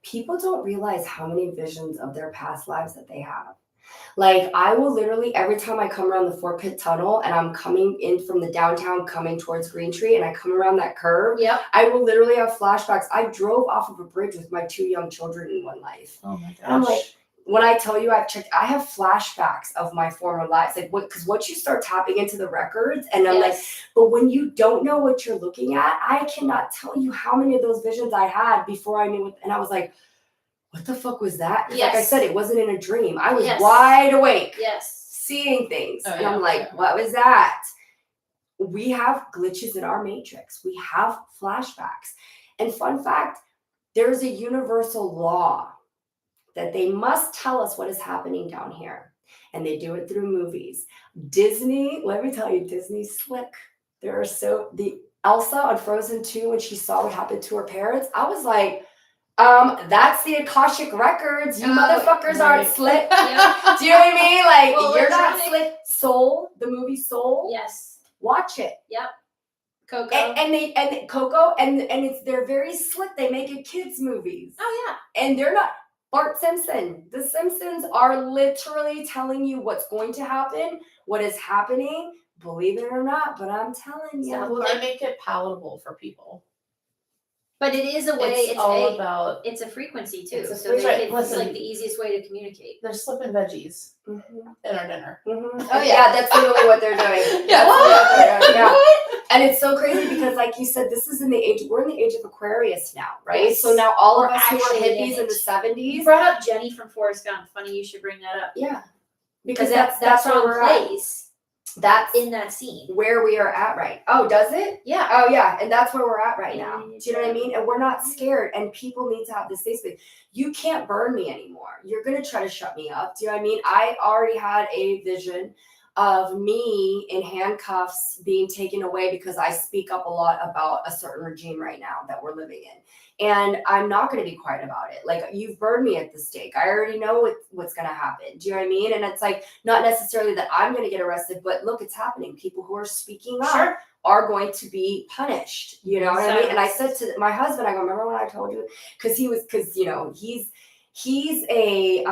People don't realize how many visions of their past lives that they have. Like, I will literally, every time I come around the Fort Pitt Tunnel and I'm coming in from the downtown, coming towards Green Tree, and I come around that curve,
Yep.
I will literally have flashbacks. I drove off of a bridge with my 2 young children in one life.
Oh my gosh.
And I'm like, when I tell you I have flashbacks of my former lives. Like, because once you start tapping into the records, and I'm like, but when you don't know what you're looking at, I cannot tell you how many of those visions I had before I knew it. And I was like, what the fuck was that? Because like I said, it wasn't in a dream. I was wide awake, seeing things. And I'm like, what was that? We have glitches in our matrix. We have flashbacks. And fun fact, there's a universal law that they must tell us what is happening down here. And they do it through movies. Disney, let me tell you, Disney's slick. The Elsa on Frozen 2, when she saw what happened to her parents, I was like, that's the Akashic Records. You motherfuckers aren't slick. Do you know what I mean? Like,
Well,
you're not slick. Soul, the movie Soul.
Yes.
Watch it.
Yep. Coco.
And Coco, and they're very slick. They make it kids movies.
Oh yeah.
And they're not. Bart Simpson. The Simpsons are literally telling you what's going to happen, what is happening. Believe it or not, but I'm telling you.
Well, they make it palatable for people.
But it is a way.
It's all about.
It's a frequency too.
It's a
So it's
Listen,
like the easiest way to communicate.
They're slipping veggies in our dinner.
Oh yeah, that's literally what they're doing.
Yeah.
Yeah. And it's so crazy because, like you said, this is we're in the age of Aquarius now, right?
Yes.
So now all of
We're
us who were
actually in
hippies in the
it.
70s.
You brought up Jenny from Forrest Gump. Funny you should bring that up.
Yeah.
Because
that's
that
where
song
we're at.
plays
That's
in that scene.
where we are at right. Oh, does it?
Yeah.
Oh yeah, and that's where we're at right now.
Yeah.
Do you know what I mean? And we're not scared, and people need to have this safe space. You can't burn me anymore. You're gonna try to shut me up. Do you know what I mean? I already had a vision of me in handcuffs being taken away because I speak up a lot about a certain regime right now that we're living in. And I'm not going to be quiet about it. Like, you've burned me at the stake. I already know what's going to happen. Do you know what I mean? And it's like, not necessarily that I'm going to get arrested, but look, it's happening. People who are speaking up are going to be punished. You know what I mean? And I said to my husband, I go, remember when I told you? Because he's a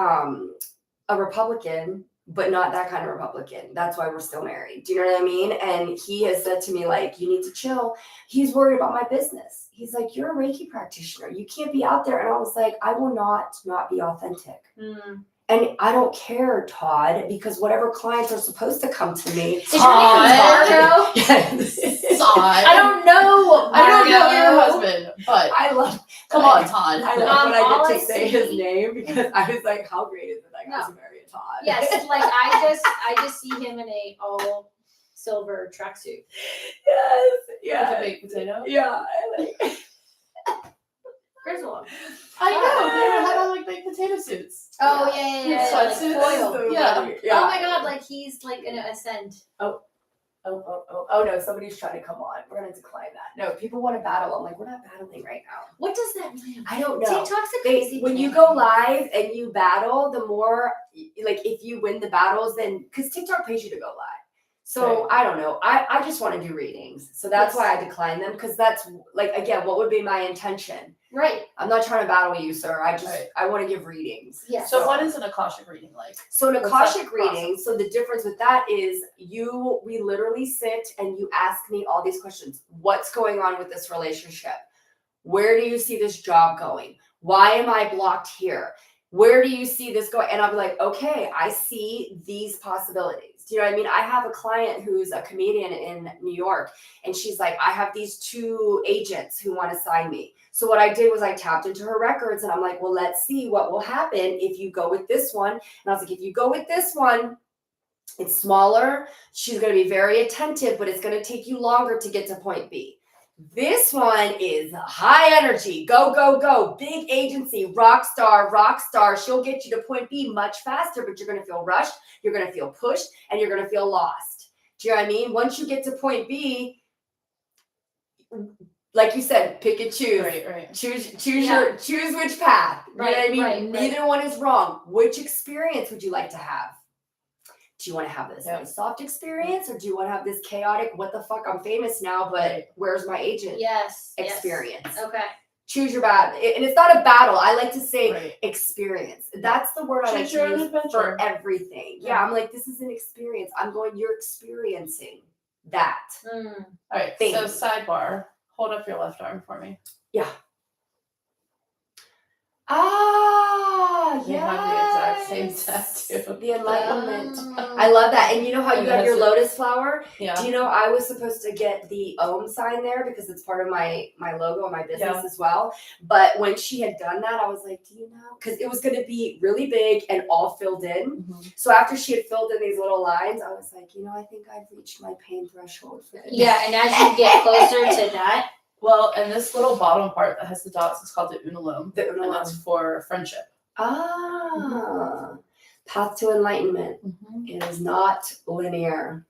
Republican, but not that kind of Republican. That's why we're still married. Do you know what I mean? And he has said to me, like, you need to chill. He's worried about my business. He's like, you're a Reiki practitioner. You can't be out there. And I was like, I will not be authentic. And I don't care, Todd, because whatever clients are supposed to come to me.
Todd.
Yes.
Todd.
I don't know.
I don't know your husband, but
I love.
come on, Todd.
I love when I
all
get
I
to say
see-
his name because I was like, how great is it that I got to marry a Todd?
Yes, like I just see him in a all silver tracksuit.
Yes.
With a
Yeah.
baked potato.
Yeah.
Griswold.
I know. They had on like baked potato suits.
Oh yeah. Like
Sweatsuits.
foil.
So
Yeah.
funny.
Oh my god, like he's like gonna ascend.
Oh no, somebody's trying to come on. We're gonna decline that. No, people want to battle. I'm like, we're not battling right now.
What does that mean?
I don't know.
TikTok's a crazy
when you
thing.
go live and you battle, the more, like, if you win the battles, then because TikTok pays you to go live. So I don't know. I just want to do readings. So that's why I decline them, because that's like, again, what would be my intention?
Right.
I'm not trying to battle you, sir. I want to give readings.
Yeah.
So what is an Akashic reading like?
So an
What's
Akashic
that
reading, so the difference with that is we literally sit and you ask me all these questions. What's going on with this relationship? Where do you see this job going? Why am I blocked here? Where do you see this going? And I'm like, okay, I see these possibilities. Do you know what I mean? I have a client who's a comedian in New York, and she's like, I have these 2 agents who want to sign me. So what I did was I tapped into her records, and I'm like, well, let's see what will happen if you go with this one. And I was like, if you go with this one, it's smaller. She's going to be very attentive, but it's going to take you longer to get to point B. This one is high energy, go, go, go, big agency, rock star. She'll get you to point B much faster, but you're going to feel rushed, you're going to feel pushed, and you're going to feel lost. Do you know what I mean? Once you get to point B, like you said, pick and choose.
Right.
Choose which path. You know what I mean?
Right.
Neither one is wrong. Which experience would you like to have? Do you want to have this nice soft experience, or do you want to have this chaotic, what the fuck, I'm famous now, but where's my agent experience?
Yes. Okay.
Choose your battle. And it's not a battle. I like to say experience. That's the word I like to use for everything. Yeah, I'm like, this is an experience. you're experiencing that.
All right, so sidebar. Hold up your left arm for me.
Yeah.
You have the exact same tattoo.
The enlightenment. I love that. And you know how you have your lotus flower?
Yeah.
Do you know I was supposed to get the Om sign there because it's part of my logo and my business as well. But when she had done that, I was like, do you know? Because it was going to be really big and all filled in. Mm-hmm. So after she had filled in these little lines, I was like, I think I've reached my pain threshold for this.
Yeah, and as you get closer to that.
Well, and this little bottom part that has the dots is called the unalome. And that's for friendship.
Path to enlightenment. Mm-hmm. It is not linear.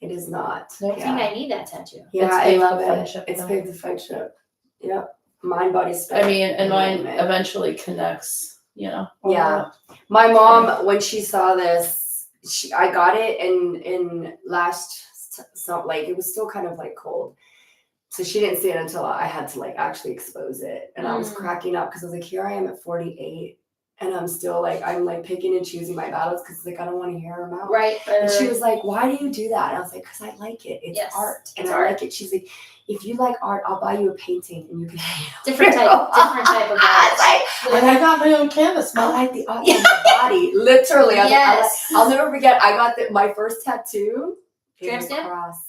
It is not.
I think I need that tattoo.
Yeah, I love it. It's paved the friendship. Yep. Mind, body, spirit.
I mean, and mine eventually connects, Yeah.
My mom, when she saw this, I got it in it was still kind of like cold. So she didn't see it until I had to actually expose it. And I was cracking up because I was like, here I am at 48. And I'm still I'm picking and choosing my battles because I don't want to hear them out.
Right.
And she was like, why do you do that? And I was like, because I like it. It's art. And I like it. She's like, if you like art, I'll buy you a painting and you can hang it.
Different type of art.
I got my own canvas, Mom.
I like the art on my body. Literally. I'll never forget. I got my first tattoo. It was a cross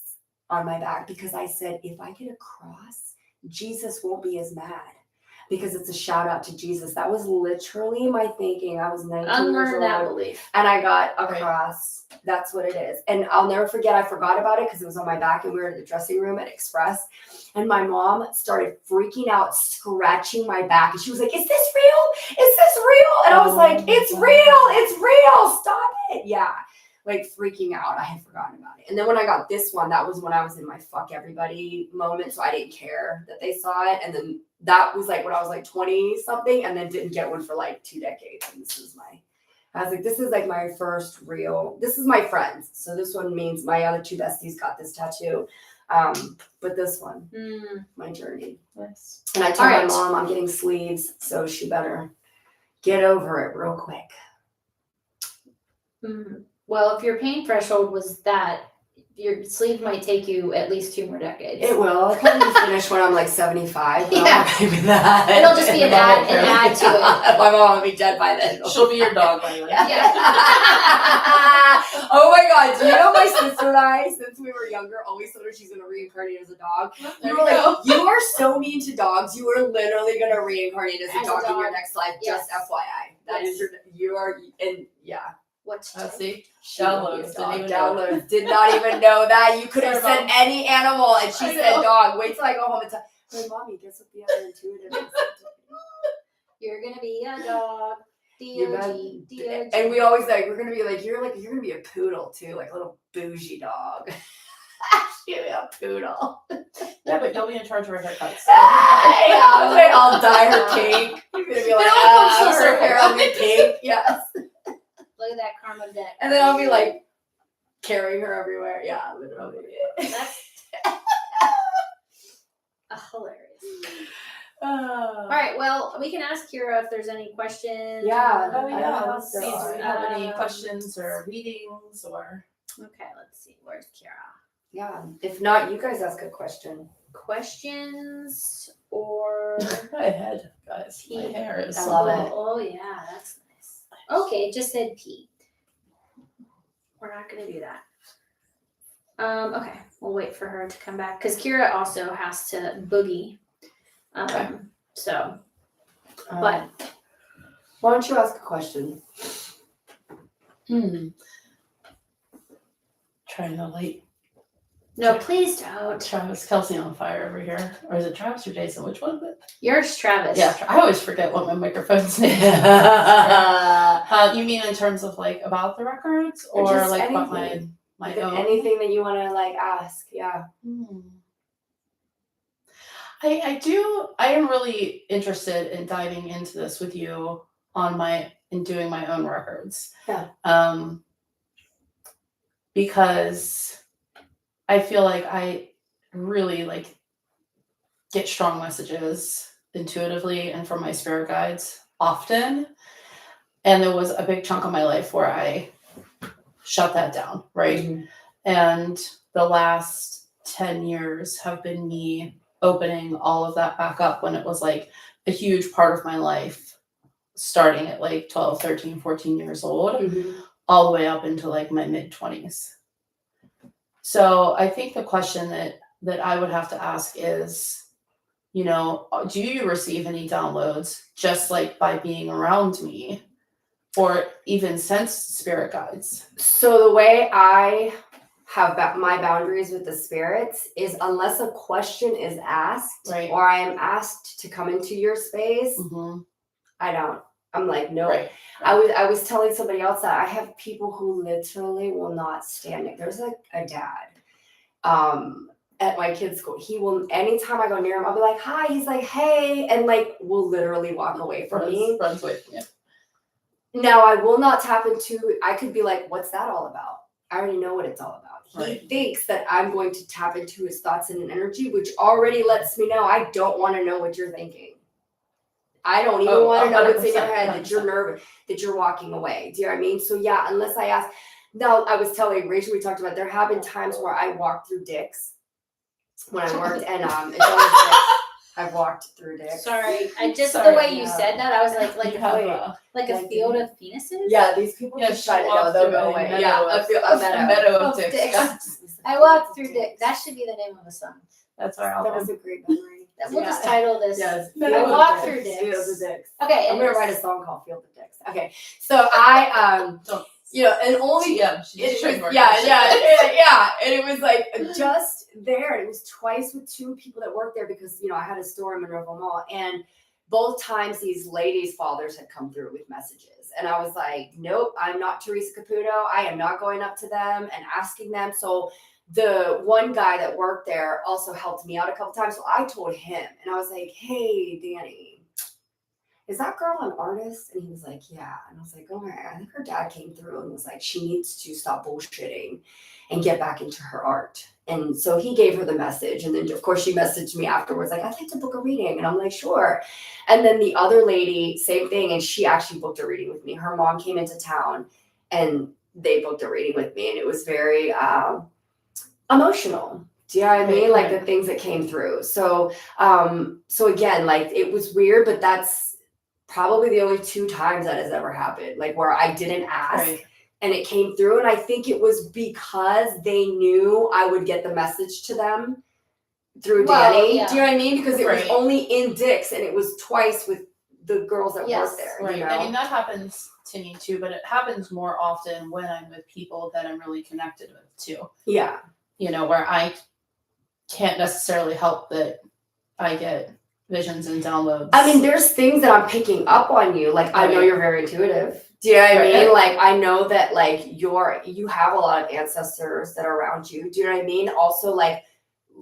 on my back because I said, if I get a cross, Jesus won't be as mad because it's a shout out to Jesus. That was literally my thinking. I was 19 years old.
That belief.
And I got a cross. That's what it is. And I'll never forget, I forgot about it because it was on my back and we were in the dressing room at Express. And my mom started freaking out, scratching my back. And she was like, is this real? Is this real? And I was like, it's real. It's real. Stop it. Yeah. Freaking out. I had forgotten about it. And then when I got this one, that was when I was in my fuck everybody moment. So I didn't care that they saw it. And then that was when I was 20 something and then didn't get one for 2 decades. And this is my first real, this is my friends. So this one means my other 2 besties got this tattoo. But this one, my journey.
Nice.
And I told my mom I'm getting sleeves. So she better get over it real quick.
Well, if your pain threshold was that, your sleeve might take you at least 2 more decades.
It will. I'll probably finish when I'm 75.
Yeah.
Maybe that.
It'll just be an add to it.
My mom will be dead by then.
She'll be your dog by then.
Yeah.
Oh my God. Do you know my sister and I, since we were younger, always told her she's going to reincarnate as a dog? We were like, you are so mean to dogs. You are literally going to reincarnate as a dog in your next life. Just FYI. That is
What's
see? Downloads.
Did not even know that. You could have said any animal, and she said dog. Wait till I go home and tell. Hey, Mommy, guess what the other intuitive is?
You're gonna be a dog. D-O-G.
And we always we're gonna be you're gonna be a poodle too, a little bougie dog. You're a poodle.
Yeah, but you'll be in charge of her haircuts.
I'll dye her pink. You're gonna be her hair will be pink. Yes.
Look at that karma deck.
And then I'll be carrying her everywhere. Yeah, literally.
That's hilarious.
All
All right, well, we can ask Kira if there's any questions.
Yeah.
Oh
I don't
yeah,
know
let's
if
see.
there
Do we
are.
have any questions or readings or?
Okay, let's see. Where's Kira?
Yeah. If not, you guys ask a question.
Questions or
My head, guys. My
Pee.
hair is.
I love it.
Oh yeah, that's nice. Okay, it just said P. We're not gonna do that. Okay, we'll wait for her to come back because Kira also has to boogie.
Okay.
So,
But
but
why don't you ask a question?
Trying to light
no, please don't.
Travis Kelsey on fire over here. Or is it Travis or Jason? Which one is it?
Yours, Travis.
Yeah, I always forget what my microphone's name is. You mean in terms of like about the records or
Just
like about
anything.
my
Like,
own?
anything that you want to like ask. Yeah.
I am really interested in diving into this with you in doing my own records.
Yeah.
Because I feel like I really like get strong messages intuitively and from my spirit guides often. And there was a big chunk of my life where I shut that down, right?
Mm-hmm.
And the last 10 years have been me opening all of that back up when it was like a huge part of my life, starting at like 12, 13, 14 years old,
Mm-hmm.
all the way up into like my mid-20s. So I think the question that I would have to ask is, you know, do you receive any downloads just like by being around me or even sense spirit guides?
So the way I have my boundaries with the spirits is unless a question is asked
Right.
or I am asked to come into your space,
Mm-hmm.
I don't. I'm like, no.
Right.
I was telling somebody else that I have people who literally will not stand it. There's a dad at my kid's school. He will, anytime I go near him, I'll be like, hi. He's like, hey, and like will literally walk away from me.
Runs away from you.
Now I will not tap into, I could be like, what's that all about? I already know what it's all about. He
Right.
thinks that I'm going to tap into his thoughts and energy, which already lets me know I don't want to know what you're thinking. I don't even want to know what's in your head,
100%.
that you're nervous, that you're walking away. Do you know what I mean? So yeah, unless I ask. Now I was telling Rachel, we talked about there have been times where I walked through dicks when I worked, and it's always dicks. I've walked through dicks.
Sorry, the
Sorry,
way you
yeah.
said that, I was like
You have
a field of penises.
Yeah, these people
Yeah,
just
she
try to know
walked
they'll
through
go
a
away.
meadow
Yeah,
of-
a
meadow of
Of
dicks.
dicks. I walked through dick. That should be the name of the song.
That's our
That was
album.
a great memory.
We'll just title this.
Yes.
Meadow
I
of
walked
Dicks.
through dicks.
Field of Dicks.
Okay,
I'm gonna
anyways.
write a song called Field of Dicks. Okay, so I
Don't-
you know, and only
Yeah, she
it
just
was,
trademarked
yeah,
that
yeah, and it was like just there. It was twice with two people that worked there because you know I had a store in Monroeville Mall, and both times these ladies' fathers had come through with messages, and I was like, nope, I'm not Teresa Caputo. I am not going up to them and asking them. So the one guy that worked there also helped me out a couple times. So I told him, and I was like, hey, Danny, is that girl an artist? And he was like, yeah. And I was like, okay. I think her dad came through and was like, she needs to stop bullshitting and get back into her art. And so he gave her the message. And then, of course, she messaged me afterwards, like, I'd like to book a reading. And I'm like, sure. And then the other lady, same thing. And she actually booked a reading with me. Her mom came into town and they booked a reading with me. And it was very emotional. Do you know what I mean? Like the things that came through. So, so again, like it was weird, but that's probably the only 2 times that has ever happened, like where I didn't ask and it came through. And I think it was because they knew I would get the message to them through Danny.
Yeah.
Do you know what I mean? Because it was
Right.
only in Dick's and it was twice with the girls that
Yes.
work there.
Right.
You know?
I mean, that happens to me too, but it happens more often when I'm with people that I'm really connected with too.
Yeah.
You know, where I can't necessarily help that I get visions and downloads.
I mean, there's things that I'm picking up on you. Like, I know
Right.
you're very intuitive. Do you know what I
Right.
mean? Like, I know that, like, you have a lot of ancestors that are around you. Do you know what I mean? Also, like,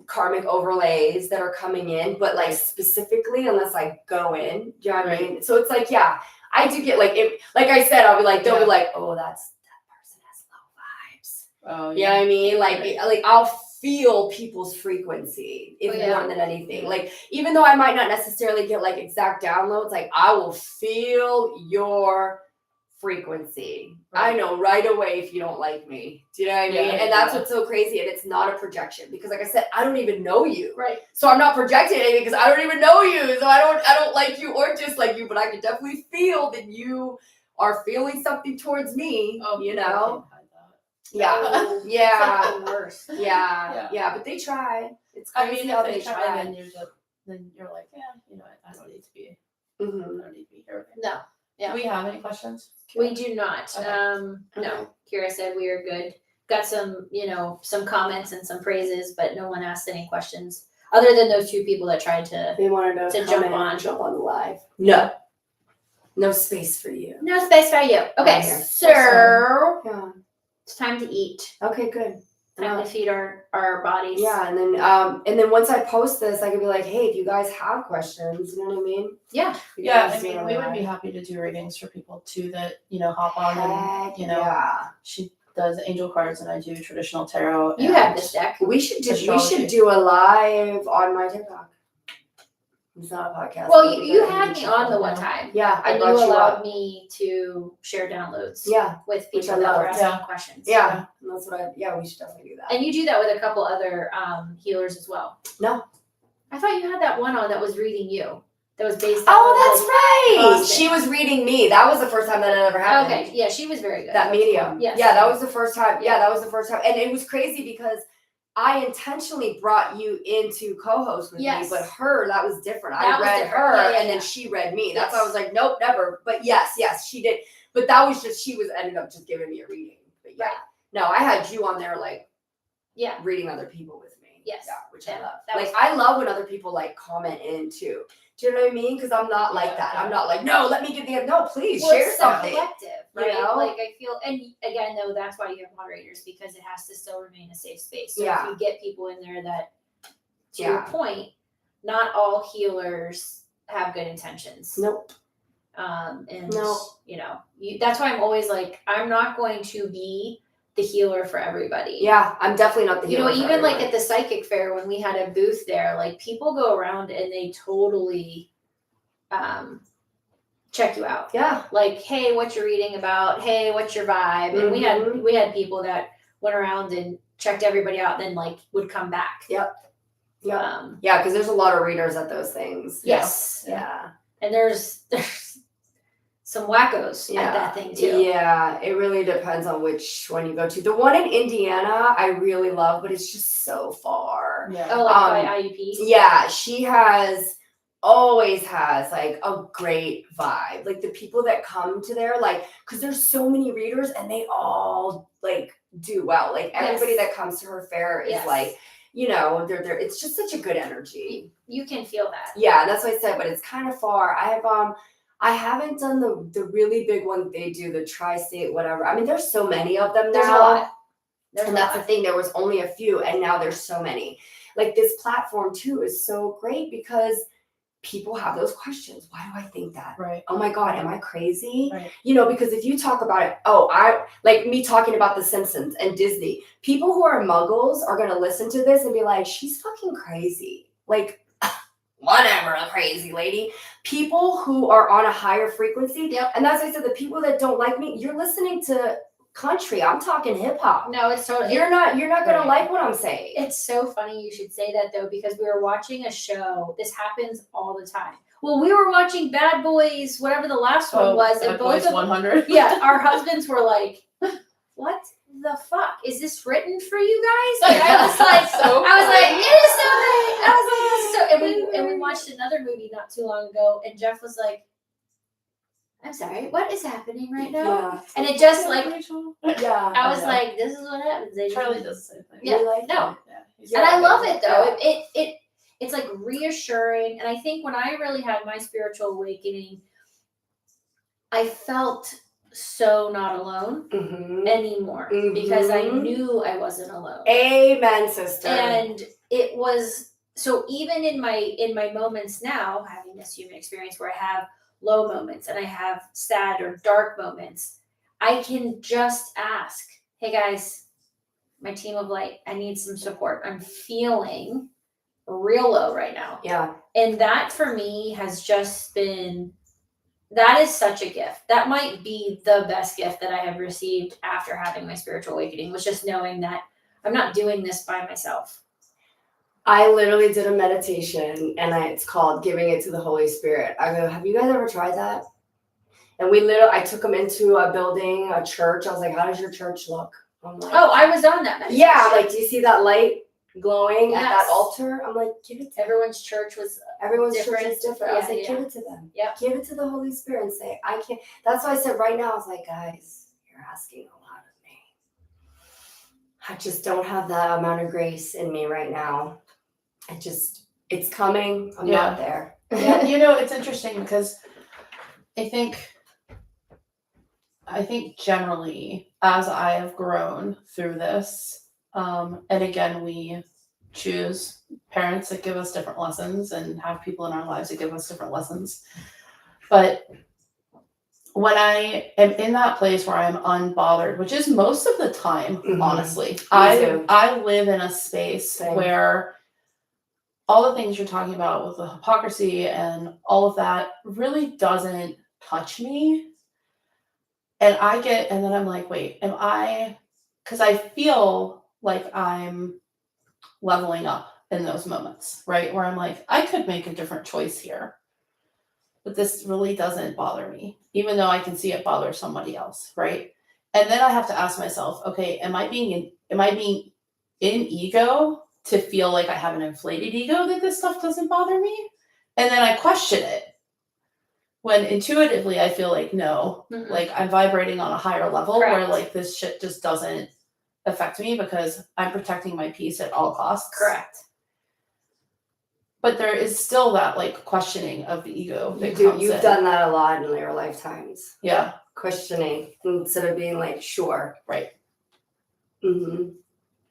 karmic overlays that are coming in, but, like, specifically, unless I go in, do you know what I
Right.
mean? So it's like, yeah, I do get, like, like I said, I'll be like, they'll be like, oh, that person has low vibes.
Oh,
You know what I mean? Like I'll feel people's frequency if
Oh, yeah.
more than anything. Like even though I might not necessarily get like exact downloads, like I will feel your frequency.
Right.
I know right away if you don't like me. Do you know what I mean?
Yeah,
And that's
yeah.
what's so crazy. And it's not a projection because, like I said, I don't even know you.
Right.
So I'm not projecting anything because I don't even know you. So I don't like you or dislike you, but I can definitely feel that you are feeling something towards me.
Oh,
you
people
know?
can't hide that.
Yeah.
Oh,
Yeah.
it's like the worst.
Yeah, but they try. It's
I
crazy
mean,
how
if
they
they try, then you're like, yeah, you know what? I don't need to be. I
Mhm.
don't need to be here.
No. Yeah.
Do we have any questions?
We do not.
Okay.
No.
Okay.
Kira said we are good. Got some, some comments and some praises, but no one asked any questions other than those two people that tried to.
They wanted to
jump
jump on the live. No space for you.
No space for you. Okay,
Right here.
so
Yeah.
it's time to eat.
Okay, good.
Time to feed our bodies.
Yeah, and then once I post this, I can be like, hey, if you guys have questions, you know what I mean?
Yeah.
Yeah, I mean, we would be happy to do readings for people too that, hop on and,
yeah.
she does angel cards and I do traditional tarot.
You have this deck.
We should
Astrology.
do a live on my TikTok. It's not a podcast.
Well, you had me on the one time.
Yeah, I
And you
brought you
allowed
up.
me to share downloads.
Yeah,
With
which
people
I
that
love.
were asking
Yeah.
questions.
yeah, and that's what we should definitely do that.
And you do that with a couple other healers as well.
No.
I thought you had that one on that was reading you. That was based on
Oh, that's right.
Boston.
She was reading me. That was the first time that it ever happened.
Okay, yeah, she was very good.
That medium.
Yes.
Yeah, that was the first time.
Yeah.
Yeah, that was the first time. And it was crazy because I intentionally brought you into co-host with
Yes.
me, but that was different.
That
I
was
read
different.
her
Yeah,
and
yeah.
then she read me. That's
Yes.
why I was like, nope, never. But yes, she did. But that was just, ended up just giving me a reading. But yeah.
Right.
No, I had you on there like
Yeah.
reading other people with me.
Yes.
Yeah, which
Yeah,
I love.
that
Like
was
I love when other people like comment in too. Do you know what I mean? Because I'm not like
Yeah,
that.
yeah.
I'm not like, no, let me get the no, please
Well,
share
it's so
something.
collective,
you
right?
know?
Like I feel, and again, though, that's why you have moderators because it has to still remain a safe space. So
Yeah.
if you get people in there that, to
Yeah.
your point, not all healers have good intentions.
Nope.
And
No.
that's why I'm always like, I'm not going to be the healer for everybody.
Yeah, I'm definitely not the healer. for
Even like
everyone.
at the psychic fair when we had a booth there, like people go around and they totally check you out.
Yeah.
Like, hey, what you're reading about? Hey, what's your vibe? And
Mhm.
we had people that went around and checked everybody out, then like would come back.
Yep. Yeah.
Yeah.
Yeah, because there's a lot of readers at those things.
Yes.
Yeah.
And there's some wackos
Yeah.
at that thing too.
Yeah. It really depends on which one you go to. The one in Indiana, I really love, but it's just so far.
Yeah.
Oh, like by IUP?
Yeah, she always has like a great vibe. Like the people that come to there, like, because there's so many readers and they all like do well. Like everybody
Yes.
that comes to her fair is
Yes.
like, they're it's just such a good energy.
You can feel that.
Yeah, and that's what I said, but it's kind of far. I haven't done the really big one they do, the tri-state, whatever. I mean, there's so many of them now.
There's a lot.
And that's the thing, there was only a few, and now there's so many. Like this platform too is so great because people have those questions. Why do I think that?
Right.
Oh my God, am I crazy?
Right.
Because if you talk about it, I like me talking about The Simpsons and Disney, people who are muggles are going to listen to this and be like, she's fucking crazy. Like, whatever, a crazy lady. People who are on a higher frequency.
Yep.
And that's why I said the people that don't like me, you're listening to country. I'm talking hip hop.
No, it's totally.
You're not gonna
Right.
like what I'm saying.
It's so funny you should say that though, because we were watching a show. This happens all the time. Well, we were watching Bad Boys, whatever the last one was, and
Bad
both
Boys
of
100.
yeah, our husbands were like, "What the fuck is this written for you guys?" And I was like, "It is so great." I was like, "This is so." And we watched another movie not too long ago, and Jeff was like, "I'm sorry, what is happening right now?"
Yeah.
And it just like
Yeah.
I was
know.
like, "This is what happens." They
Charlie does the same thing.
Yeah.
You like
No.
it?
Yeah.
And I love it though.
Yeah.
It's like reassuring. And I think when I really had my spiritual awakening, I felt so not alone
Mhm.
anymore because I
Mhm.
knew I wasn't alone.
Amen, sister.
And it was so even in my moments now, having this human experience where I have low moments and I have sad or dark moments, I can just ask, "Hey guys, my team of light, I need some support. I'm feeling real low right now.
Yeah.
And that for me has just been, that is such a gift. That might be the best gift that I have received after having my spiritual awakening, was just knowing that I'm not doing this by myself.
I literally did a meditation and it's called Giving It to the Holy Spirit. I go, have you guys ever tried that? And I took them into a building, a church. I was like, how does your church look? I'm like,
Oh, I was on that meditation.
yeah, like, do you see that light glowing at that
Yes.
altar? I'm like, give it to
Everyone's church was
everyone's
different.
church is different. I was
Yeah,
like,
yeah.
give it to them.
Yep.
Give it to the Holy Spirit and say, I can't. That's why I said right now, I was like, guys, you're asking a lot of me. I just don't have that amount of grace in me right now. It's coming. I'm not there.
Yeah, you know, it's interesting because I think generally as I have grown through this, and again, we choose parents that give us different lessons and have people in our lives that give us different lessons. But when I am in that place where I'm unbothered, which is most of the time, honestly, I live in a space where all the things you're talking about with the hypocrisy and all of that really doesn't touch me. And then I'm like, wait, because I feel like I'm leveling up in those moments, right? Where I'm like, I could make a different choice here, but this really doesn't bother me, even though I can see it bother somebody else, right? And then I have to ask myself, okay, am I being in ego to feel like I have an inflated ego that this stuff doesn't bother me? And then I question it. When intuitively I feel like, no, like I'm vibrating on a higher level.
Correct.
Where like this shit just doesn't affect me because I'm protecting my peace at all costs.
correct.
But there is still that like questioning of the ego.
You've done that a lot in your lifetimes.
Yeah.
Questioning instead of being like, sure.
Right.
Mm-hmm.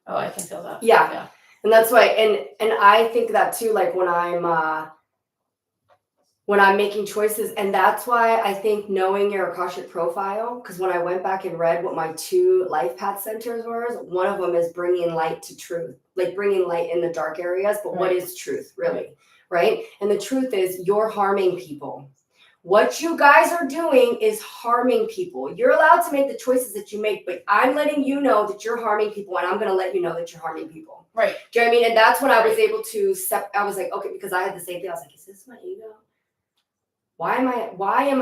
Oh, I can feel that.
Yeah. And that's why, and I think that too, like when I'm making choices, and that's why I think knowing your Akashic profile, because when I went back and read what my 2 life path centers were, one of them is bringing light to truth, like bringing light in the dark areas. But what is truth, really? Right? And the truth is you're harming people. What you guys are doing is harming people. You're allowed to make the choices that you make, but I'm letting you know that you're harming people, and I'm going to let you know that you're harming people.
Right.
Do you know what I mean? And that's when I was able to I was like, okay, because I had the same thing. I was like, is this my ego? Why am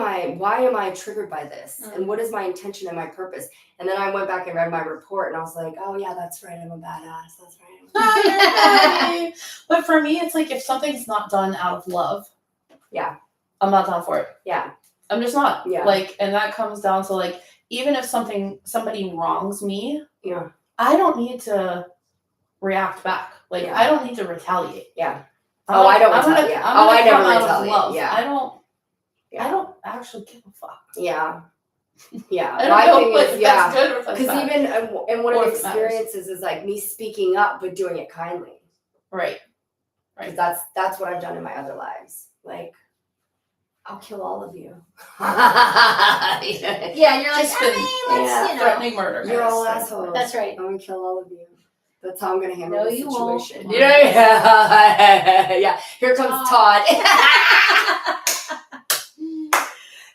I triggered by this? And what is my intention and my purpose? And then I went back and read my report, and I was like, oh yeah, that's right. I'm a badass. That's right.
But for me, it's like if something's not done out of love,
yeah,
I'm not down for it.
Yeah.
I'm just not.
Yeah.
Like, and that comes down to like, even if somebody wrongs me,
yeah,
I don't need to react back. Like, I don't need to retaliate.
Yeah. I don't retaliate. I never retaliate. Yeah.
I don't actually give a fuck.
Yeah. Yeah.
I
My
don't know
thing is,
that's good or if that's
because
bad.
even and one of
Or
the
if it matters.
experiences is like me speaking up, but doing it kindly.
Right.
Because that's what I've done in my other lives. Like, I'll kill all of you.
Yeah, and you're like,
Just been,
let's,
threatening murder.
You're all assholes.
That's right.
I'm gonna kill all of you. That's how I'm gonna handle
No,
the
you won't.
situation. Yeah. Here comes Todd.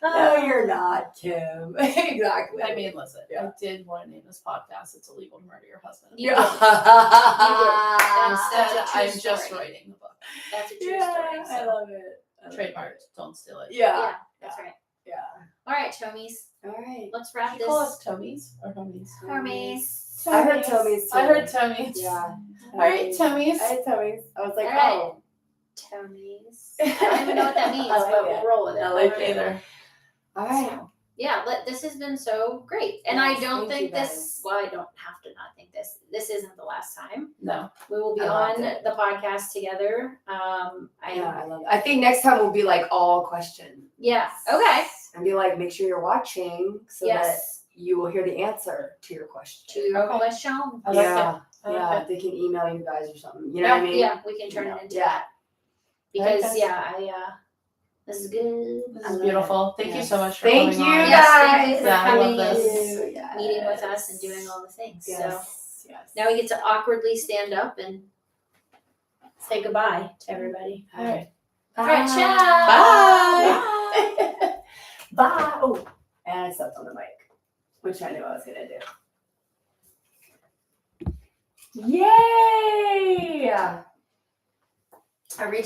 No, you're not, Kim. Exactly.
I mean, listen, I did want to name this podcast "It's Illegal to Murder Your Husband."
You did.
Instead,
That's a true
I'm just
story.
writing the book.
That's a true story.
I love it.
Trademarked. Don't steal it.
Yeah.
That's right.
Yeah.
All right, Tomies.
All right.
Let's wrap
Did
this.
you call us Tomies or Homies?
Tomies.
I heard Tomies too.
I heard Tomies.
Yeah.
All right, Tomies.
I had Tomies. I was like,
All right.
oh.
Tomies. I don't even know what that means,
I like
but
it.
we'll roll with it.
I like
it either.
All right.
So, yeah, this has been so great. And
Yes,
I don't
thank
think
you,
this,
guys.
well, I don't have to not think this. This isn't the last time.
No.
We will be
I loved
on
it.
the podcast together.
I love it. I think next time will be like all questions.
Yeah. Okay.
And be like, make sure you're watching so that
Yes.
you will hear the answer to your question.
To your
Okay.
question.
I like
Yeah.
it. I
Yeah.
like it.
They can email you guys or something. You know what I mean?
Yeah, we can turn it into that. Because
Okay.
this is good.
This
I
is
love
beautiful. Thank you
Yes.
so much for
Thank
coming
you,
on.
Yes, thank you for
Yeah, I love
coming
this.
and
Yes.
meeting with us and doing all the things.
Yes.
So
yes.
Now we get to awkwardly stand up and say goodbye to everybody.
All right.
All right, ciao.
Bye.
Bye. Oh, and I stepped on the mic, which I knew I was gonna do. Yay! I reached